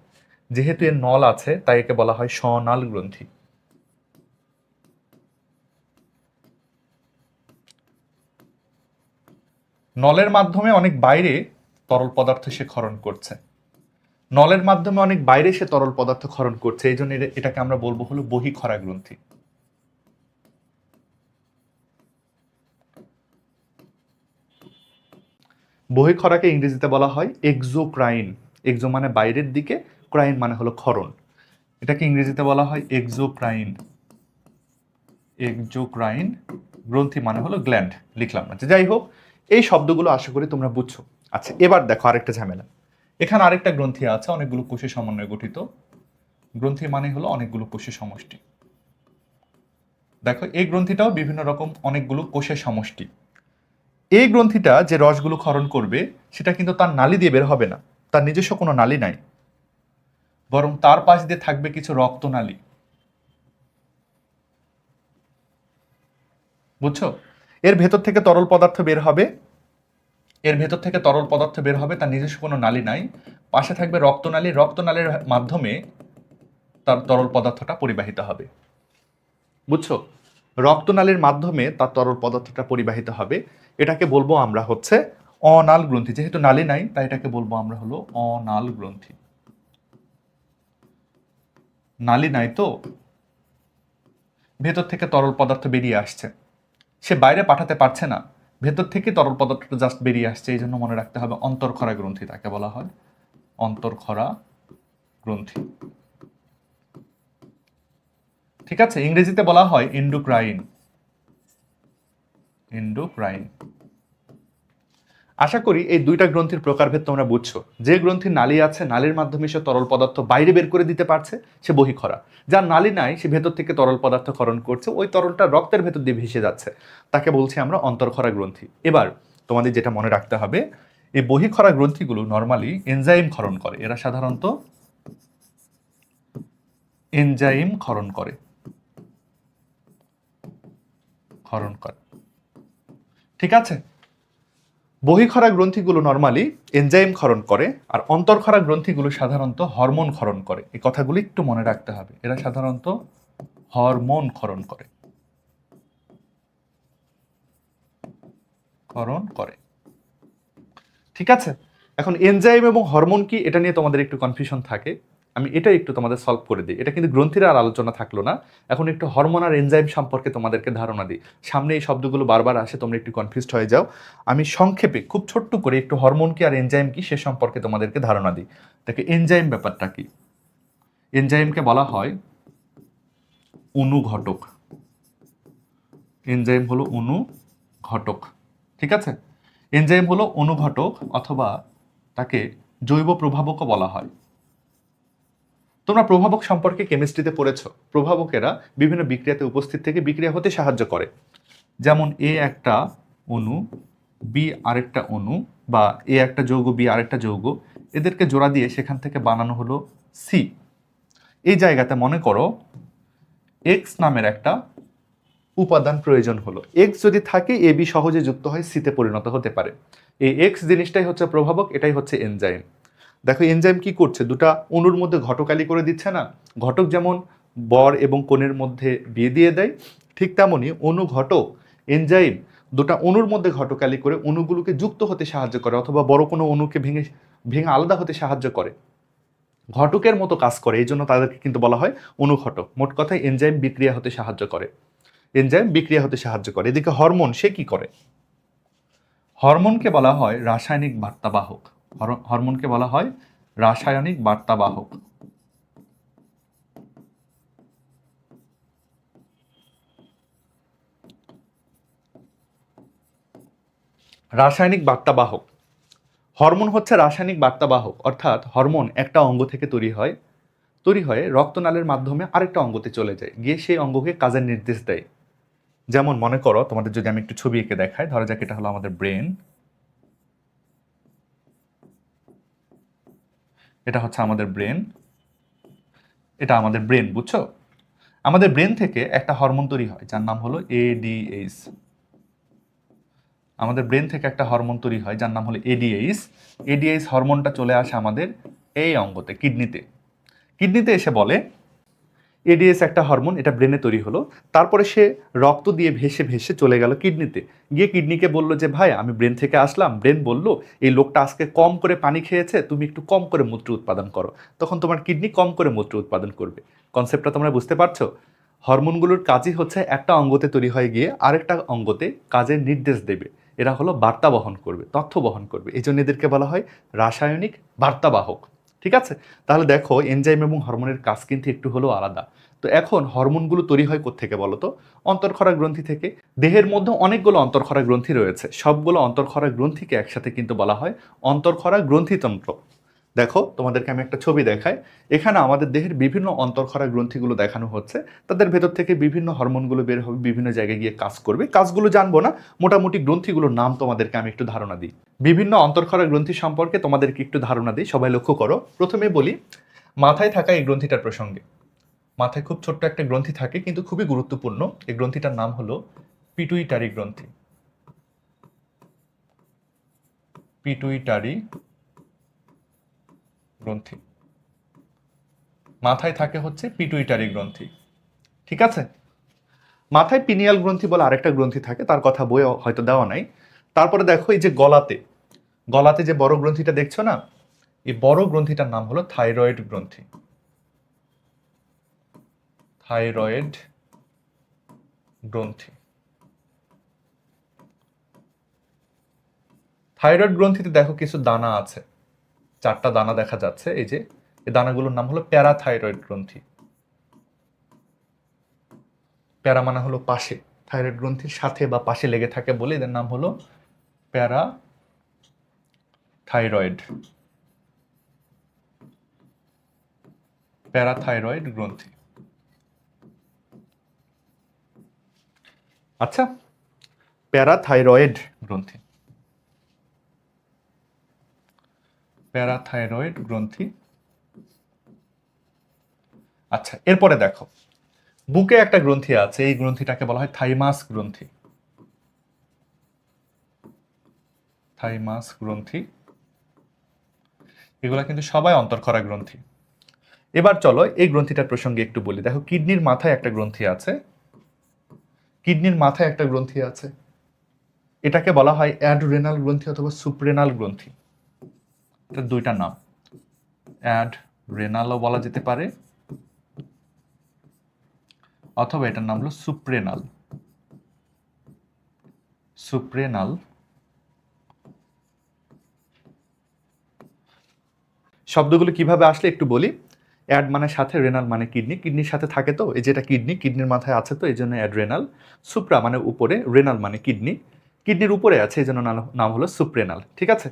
যেহেতু এর নল আছে, তাই একে বলা হয় স্বনাল গ্রন্থি। নলের মাধ্যমে অনেক বাইরে তরল পদার্থ সে ক্ষরণ করছে। নলের মাধ্যমে অনেক বাইরে সে তরল পদার্থ ক্ষরণ করছে, এই জন্য এটাকে আমরা বলবো হলো বহিঃক্ষরা গ্রন্থি। বহিঃক্ষরাকে ইংরেজিতে বলা হয় এক্সোক্রাইন। এক্সো মানে বাইরের দিকে, ক্রাইন মানে হলো ক্ষরণ। এটাকে ইংরেজিতে বলা হয় এক্সোক্রাইন। এক্সোক্রাইন গ্রন্থি মানে হলো গ্ল্যান্ড, লিখলাম না। যাই হোক, এই শব্দগুলো আশা করি তোমরা বুঝছো। আচ্ছা, এবার দেখো আরেকটা ঝামেলা। এখানে আরেকটা গ্রন্থি আছে, অনেকগুলো কোষের সমন্বয়ে গঠিত। গ্রন্থি মানে হলো অনেকগুলো কোষের সমষ্টি। দেখো, এই গ্রন্থিটাও বিভিন্ন রকম অনেকগুলো কোষের সমষ্টি। এই গ্রন্থিটা যে রসগুলো ক্ষরণ করবে, সেটা কিন্তু তার নালী দিয়ে বের হবে না, তার নিজস্ব কোনো নালী নাই, বরং তার পাশ দিয়ে থাকবে কিছু রক্তনালী। বুঝছো? এর ভেতর থেকে তরল পদার্থ বের হবে, তার নিজস্ব কোনো নালী নাই। পাশে থাকবে রক্তনালী, রক্তনালীর মাধ্যমে তার তরল পদার্থটা পরিবাহিত হবে। বুঝছো? রক্তনালীর মাধ্যমে তার তরল পদার্থটা পরিবাহিত হবে। এটাকে বলবো আমরা হচ্ছে অনাল গ্রন্থি। যেহেতু নালী নাই, তাই এটাকে বলবো আমরা হলো অনাল গ্রন্থি। নালী নাই তো, ভেতর থেকে তরল পদার্থ বেরিয়ে আসছে, সে বাইরে পাঠাতে পারছে না, ভেতর থেকে তরল পদার্থটা জাস্ট বেরিয়ে আসছে। এই জন্য মনে রাখতে হবে অন্তর্ক্ষরা গ্রন্থি, তাকে বলা হয় অন্তর্ক্ষরা গ্রন্থি। ঠিক আছে, ইংরেজিতে বলা হয় এন্ডোক্রাইন। এন্ডোক্রাইন। আশা করি এই দুইটা গ্রন্থির প্রকারভেদ তোমরা বুঝছো। যে গ্রন্থির নালী আছে, নালীর মাধ্যমে সে তরল পদার্থ বাইরে বের করে দিতে পারছে, সে বহিঃক্ষরা। যার নালী নাই, সে ভেতর থেকে তরল পদার্থ ক্ষরণ করছে, ওই তরলটা রক্তের ভেতর দিয়ে ভেসে যাচ্ছে, তাকে বলছি আমরা অন্তর্ক্ষরা গ্রন্থি। এবার তোমাদের যেটা মনে রাখতে হবে, এই বহিঃক্ষরা গ্রন্থিগুলো নর্মালি এনজাইম ক্ষরণ করে। এরা সাধারণত এনজাইম ক্ষরণ করে। ঠিক আছে, বহিঃক্ষরা গ্রন্থিগুলো নর্মালি এনজাইম ক্ষরণ করে, আর অন্তর্ক্ষরা গ্রন্থিগুলো সাধারণত হরমোন ক্ষরণ করে। এই কথাগুলো একটু মনে রাখতে হবে। এরা সাধারণত হরমোন ক্ষরণ করে, ক্ষরণ করে। ঠিক আছে, এখন এনজাইম এবং হরমোন কি এটা নিয়ে তোমাদের একটু কনফিউশন থাকে, আমি এটা একটু তোমাদের সলভ করে দিই। এটা কিন্তু গ্রন্থির আর আলোচনা থাকলো না, এখন একটু হরমোন আর এনজাইম সম্পর্কে তোমাদেরকে ধারণা দিই। সামনে এই শব্দগুলো বারবার আসে, তোমরা একটু কনফিউজড হয়ে যাও। আমি সংক্ষেপে খুব ছোট্ট করে একটু হরমোন কি আর এনজাইম কি সে সম্পর্কে তোমাদেরকে ধারণা দিই। দেখো এনজাইম ব্যাপারটা কি, এনজাইমকে বলা হয় অনুঘটক। এনজাইম হলো অনুঘটক, ঠিক আছে। এনজাইম হলো অনুঘটক অথবা তাকে জৈব প্রভাবকও বলা হয়। তোমরা প্রভাবক সম্পর্কে কেমিস্ট্রিতে পড়েছো, প্রভাবকেরা বিভিন্ন বিক্রিয়াতে উপস্থিত থেকে বিক্রিয়া হতে সাহায্য করে। যেমন এ একটা অণু, বি আরেকটা অণু, বা এ একটা যৌগ বি আরেকটা যৌগ, এদেরকে জোড়া দিয়ে সেখান থেকে বানানো হলো সি। এই জায়গাতে মনে করো এক্স নামের একটা উপাদান প্রয়োজন হলো, এক্স যদি থাকে এ বি সহজে যুক্ত হয় সিতে পরিণত হতে পারে। এই এক্স জিনিসটাই হচ্ছে প্রভাবক, এটাই হচ্ছে এনজাইম। দেখো এনজাইম কি করছে, দুটা অণুর মধ্যে ঘটকালি করে দিচ্ছে না। ঘটক যেমন বর এবং কনের মধ্যে বিয়ে দিয়ে দেয়, ঠিক তেমনই অনুঘটক এনজাইম দুটা অণুর মধ্যে ঘটকালি করে অণুগুলোকে যুক্ত হতে সাহায্য করে, অথবা বড় কোনো অণুকে ভেঙে ভেঙে আলাদা হতে সাহায্য করে, ঘটকের মতো কাজ করে। এই জন্য তাদেরকে কিন্তু বলা হয় অনুঘটক। মোট কথায় এনজাইম বিক্রিয়া হতে সাহায্য করে, এনজাইম বিক্রিয়া হতে সাহায্য করে। এদিকে হরমোন সে কি করে, হরমোনকে বলা হয় রাসায়নিক বার্তাবাহক। হরমোনকে বলা হয় রাসায়নিক বার্তাবাহক। রাসায়নিক বার্তাবাহক, হরমোন হচ্ছে রাসায়নিক বার্তাবাহক, অর্থাৎ হরমোন একটা অঙ্গ থেকে তৈরি হয়ে রক্তনালীর মাধ্যমে আরেকটা অঙ্গতে চলে যায়, গিয়ে সেই অঙ্গকে কাজের নির্দেশ দেয়। যেমন মনে করো তোমাদের যদি আমি একটু ছবি এঁকে দেখাই, ধরা যাক এটা হলো আমাদের ব্রেন, এটা হচ্ছে আমাদের ব্রেন, এটা আমাদের ব্রেন, বুঝছো। আমাদের ব্রেন থেকে একটা হরমোন তৈরি হয় যার নাম হলো এডিএইচ। আমাদের ব্রেন থেকে একটা হরমোন তৈরি হয় যার নাম হলো এডিএইচ। এডিএইচ হরমোনটা চলে আসে আমাদের এই অঙ্গতে, কিডনিতে। কিডনিতে এসে বলে এডিএস একটা হরমোন, এটা ব্রেনে তৈরি হলো। তারপরে সে রক্ত দিয়ে ভেসে ভেসে চলে গেল কিডনিতে, গিয়ে কিডনিকে বলল যে ভাই আমি ব্রেন থেকে আসলাম। ব্রেন বলল এই লোকটা আজকে কম করে পানি খেয়েছে, তুমি একটু কম করে মূত্র উৎপাদন করো। তখন তোমার কিডনি কম করে মূত্র উৎপাদন করবে। কনসেপ্টটা তোমরা বুঝতে পারছো। হরমোনগুলোর কাজই হচ্ছে একটা অঙ্গতে তৈরি হয়ে গিয়ে আরেকটা অঙ্গতে কাজের নির্দেশ দেবে। এরা হলো বার্তা বহন করবে, তথ্য বহন করবে, এই জন্য এদেরকে বলা হয় রাসায়নিক বার্তাবাহক। ঠিক আছে, তাহলে দেখো এনজাইম এবং হরমোনের কাজ কিন্তু একটু হলেও আলাদা। তো এখন হরমোনগুলো তৈরি হয় কোত্থেকে বলো তো, অন্তর্ক্ষরা গ্রন্থি থেকে। দেহের মধ্যে অনেকগুলো অন্তর্ক্ষরা গ্রন্থি রয়েছে, সবগুলো অন্তর্ক্ষরা গ্রন্থিকে একসাথে কিন্তু বলা হয় অন্তর্ক্ষরা গ্রন্থিতন্ত্র। দেখো তোমাদেরকে আমি একটা ছবি দেখাই, এখানে আমাদের দেহের বিভিন্ন অন্তর্ক্ষরা গ্রন্থিগুলো দেখানো হচ্ছে। তাদের ভেতর থেকে বিভিন্ন হরমোনগুলো বের হবে, বিভিন্ন জায়গায় গিয়ে কাজ করবে। কাজগুলো জানবো না, মোটামুটি গ্রন্থিগুলোর নাম তোমাদেরকে আমি একটু ধারণা দিই। বিভিন্ন অন্তর্ক্ষরা গ্রন্থি সম্পর্কে তোমাদেরকে একটু ধারণা দিই, সবাই লক্ষ্য করো। প্রথমে বলি মাথায় থাকা এই গ্রন্থিটার প্রসঙ্গে। মাথায় খুব ছোট্ট একটা গ্রন্থি থাকে, কিন্তু খুবই গুরুত্বপূর্ণ। এই গ্রন্থিটার নাম হলো পিটুইটারি গ্রন্থি। পিটুইটারি গ্রন্থি, মাথায় থাকে হচ্ছে পিটুইটারি গ্রন্থি। ঠিক আছে, মাথায় পিনিয়াল গ্রন্থি বলে আরেকটা গ্রন্থি থাকে, তার কথা বইয়ে হয়তো দেওয়া নাই। তারপরে দেখো এই যে গলাতে, গলাতে যে বড় গ্রন্থিটা দেখছো না, এই বড় গ্রন্থিটার নাম হলো থাইরয়েড গ্রন্থি। থাইরয়েড গ্রন্থি। থাইরয়েড গ্রন্থিতে দেখো কিছু দানা আছে, 4টা দানা দেখা যাচ্ছে। এই যে এই দানাগুলোর নাম হলো প্যারাথাইরয়েড গ্রন্থি। প্যারা মানে হলো পাশে, থাইরয়েড গ্রন্থির সাথে বা পাশে লেগে থাকে বলে এদের নাম হলো প্যারাথাইরয়েড। প্যারাথাইরয়েড গ্রন্থি। আচ্ছা, প্যারাথাইরয়েড গ্রন্থি, প্যারাথাইরয়েড গ্রন্থি। আচ্ছা, এরপরে দেখো বুকে একটা গ্রন্থি আছে, এই গ্রন্থিটাকে বলা হয় থাইমাস গ্রন্থি। থাইমাস গ্রন্থি, এগুলা কিন্তু সবাই অন্তর্ক্ষরা গ্রন্থি। এবার চলো এই গ্রন্থিটার প্রসঙ্গে একটু বলি। দেখো কিডনির মাথায় একটা গ্রন্থি আছে, কিডনির মাথায় একটা গ্রন্থি আছে, এটাকে বলা হয় অ্যাডরেনাল গ্রন্থি অথবা সুপ্রেনাল গ্রন্থি। এটার দুইটা নাম, অ্যাডরেনালও বলা যেতে পারে অথবা এটার নাম হলো সুপ্রেনাল। সুপ্রেনাল শব্দগুলো কিভাবে আসলে একটু বলি। অ্যাড মানে সাথে, রেনাল মানে কিডনি, কিডনির সাথে থাকে তো, এই যেটা কিডনি, কিডনির মাথায় আছে তো এই জন্য অ্যাডরেনাল। সুপ্রা মানে উপরে, রেনাল মানে কিডনি, কিডনির উপরে আছে এই জন্য নাম হলো সুপ্রেনাল। ঠিক আছে,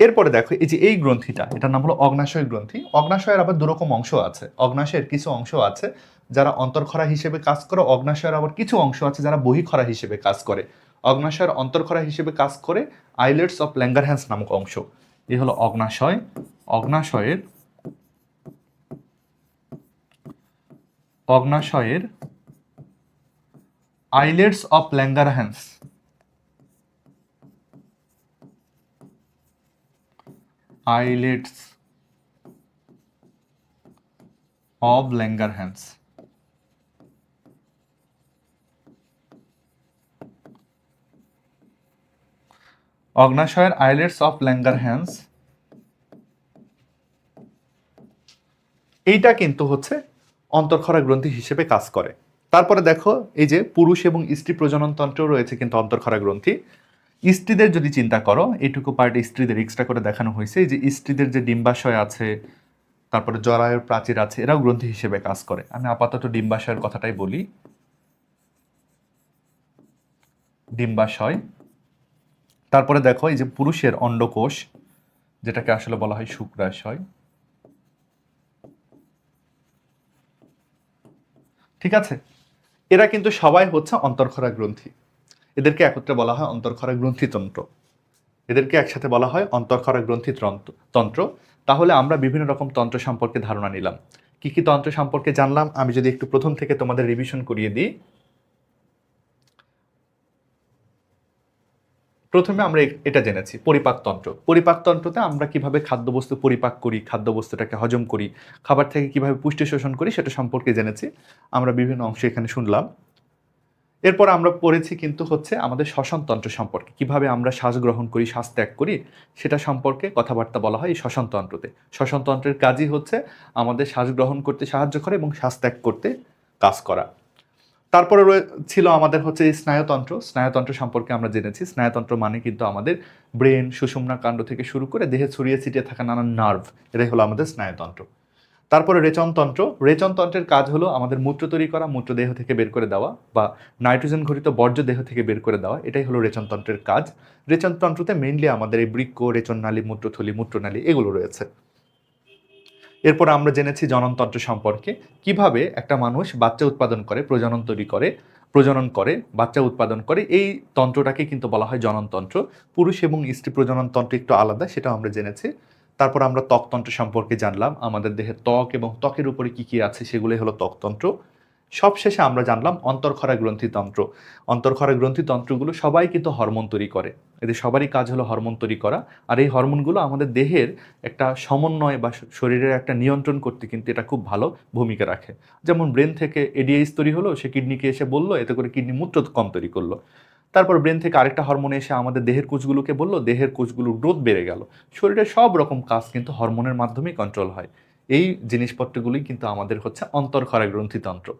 এরপরে দেখো এই যে এই গ্রন্থিটা, এটার নাম হলো অগ্নাশয় গ্রন্থি। অগ্নাশয়ের আবার দুরকম অংশ আছে। অগ্নাশয়ের কিছু অংশ আছে যারা অন্তর্খরা হিসেবে কাজ করে, অগ্নাশয়ের আবার কিছু অংশ আছে যারা বহিঃখরা হিসেবে কাজ করে। অগ্নাশয়ের অন্তর্খরা হিসেবে কাজ করে আইলেটস অফ ল্যাঙ্গারহ্যান্স নামক অংশ। এই হলো অগ্নাশয়। অগ্নাশয়ের islets of Langerhans, islets of Langerhans. অগ্নাশয়ের আইলেটস অফ ল্যাঙ্গারহ্যান্স, এইটা কিন্তু হচ্ছে অন্তর্খরা গ্রন্থি হিসেবে কাজ করে। তারপরে দেখো এই যে পুরুষ এবং স্ত্রী প্রজনন তন্ত্রেও রয়েছে কিন্তু অন্তর্খরা গ্রন্থি। স্ত্রীদের যদি চিন্তা করো, এইটুকু পার্ট স্ত্রীদের এক্সট্রা করে দেখানো হয়েছে। এই যে স্ত্রীদের যে ডিম্বাশয় আছে, তারপরে জরায়ুর প্রাচীর আছে, এরাও গ্রন্থি হিসেবে কাজ করে। আমি আপাতত ডিম্বাশয়ের কথাটাই বলি। ডিম্বাশয়। তারপরে দেখো এই যে পুরুষের অন্ডকোষ, যেটাকে আসলে বলা হয় শুক্রাশয়। ঠিক আছে, এরা কিন্তু সবাই হচ্ছে অন্তর্খরা গ্রন্থি। এদেরকে একত্রে বলা হয় অন্তর্খরা গ্রন্থিতন্ত্র। এদেরকে একসাথে বলা হয় অন্তর্খরা গ্রন্থি তন্ত্র। তাহলে আমরা বিভিন্ন রকম তন্ত্র সম্পর্কে ধারণা নিলাম। কি কি তন্ত্র সম্পর্কে জানলাম আমি যদি একটু প্রথম থেকে তোমাদের রিভিশন করিয়ে দিই। প্রথমে আমরা এটা জেনেছি পরিপাকতন্ত্র। পরিপাকতন্ত্রতে আমরা কিভাবে খাদ্যবস্তু পরিপাক করি, খাদ্যবস্তুটাকে হজম করি, খাবার থেকে কিভাবে পুষ্টি শোষণ করি সেটা সম্পর্কে জেনেছি। আমরা বিভিন্ন অংশ এখানে শুনলাম। এরপর আমরা পড়েছি কিন্তু হচ্ছে আমাদের শ্বসনতন্ত্র সম্পর্কে, কিভাবে আমরা শ্বাস গ্রহণ করি, শ্বাস ত্যাগ করি, সেটা সম্পর্কে কথাবার্তা বলা হয় এই শ্বসনতন্ত্রতে। শ্বসনতন্ত্রের কাজই হচ্ছে আমাদের শ্বাস গ্রহণ করতে সাহায্য করে এবং শ্বাস ত্যাগ করতে কাজ করা। তারপরে ছিল আমাদের হচ্ছে এই স্নায়ুতন্ত্র। স্নায়ুতন্ত্র সম্পর্কে আমরা জেনেছি। স্নায়ুতন্ত্র মানে কিন্তু আমাদের ব্রেন, সুষুম্না কাণ্ড থেকে শুরু করে দেহে ছড়িয়ে ছিটিয়ে থাকা নানান নার্ভ, এটাই হলো আমাদের স্নায়ুতন্ত্র। তারপরে রেচনতন্ত্র। রেচনতন্ত্রের কাজ হলো আমাদের মূত্র তৈরি করা, মূত্র দেহ থেকে বের করে দেওয়া বা নাইট্রোজেন ঘটিত বর্জ্য দেহ থেকে বের করে দেওয়া, এটাই হলো রেচনতন্ত্রের কাজ। রেচনতন্ত্রতে মেইনলি আমাদের এই বৃক্ক, রেচননালী, মূত্রথলি, মূত্রনালী এগুলো রয়েছে। এরপর আমরা জেনেছি জননতন্ত্র সম্পর্কে, কিভাবে একটা মানুষ বাচ্চা উৎপাদন করে, প্রজনন করে, বাচ্চা উৎপাদন করে। এই তন্ত্রটাকে কিন্তু বলা হয় জননতন্ত্র। পুরুষ এবং স্ত্রী প্রজনন তন্ত্র একটু আলাদা, সেটাও আমরা জেনেছি। তারপর আমরা ত্বকতন্ত্র সম্পর্কে জানলাম, আমাদের দেহে ত্বক এবং ত্বকের উপরে কি কি আছে সেগুলোই হলো ত্বকতন্ত্র। সবশেষে আমরা জানলাম অন্তর্খরা গ্রন্থিতন্ত্র। অন্তর্খরা গ্রন্থিতন্ত্রগুলো সবাই কিন্তু হরমোন তৈরি করে, এদের সবারই কাজ হলো হরমোন তৈরি করা। আর এই হরমোনগুলো আমাদের দেহের একটা সমন্বয় বা শরীরের একটা নিয়ন্ত্রণ করতে কিন্তু এটা খুব ভালো ভূমিকা রাখে। যেমন ব্রেন থেকে এডিএইচ তৈরি হলো, সে কিডনিকে এসে বললো, এতে করে কিডনি মূত্র কম তৈরি করলো। তারপর ব্রেন থেকে আরেকটা হরমোন এসে আমাদের দেহের কোষগুলোকে বললো, দেহের কোষগুলোর গ্রোথ বেড়ে গেল। শরীরের সব রকম কাজ কিন্তু হরমোনের মাধ্যমেই কন্ট্রোল হয়। এই জিনিসপত্রগুলোই কিন্তু আমাদের হচ্ছে অন্তর্খরা গ্রন্থিতন্ত্র।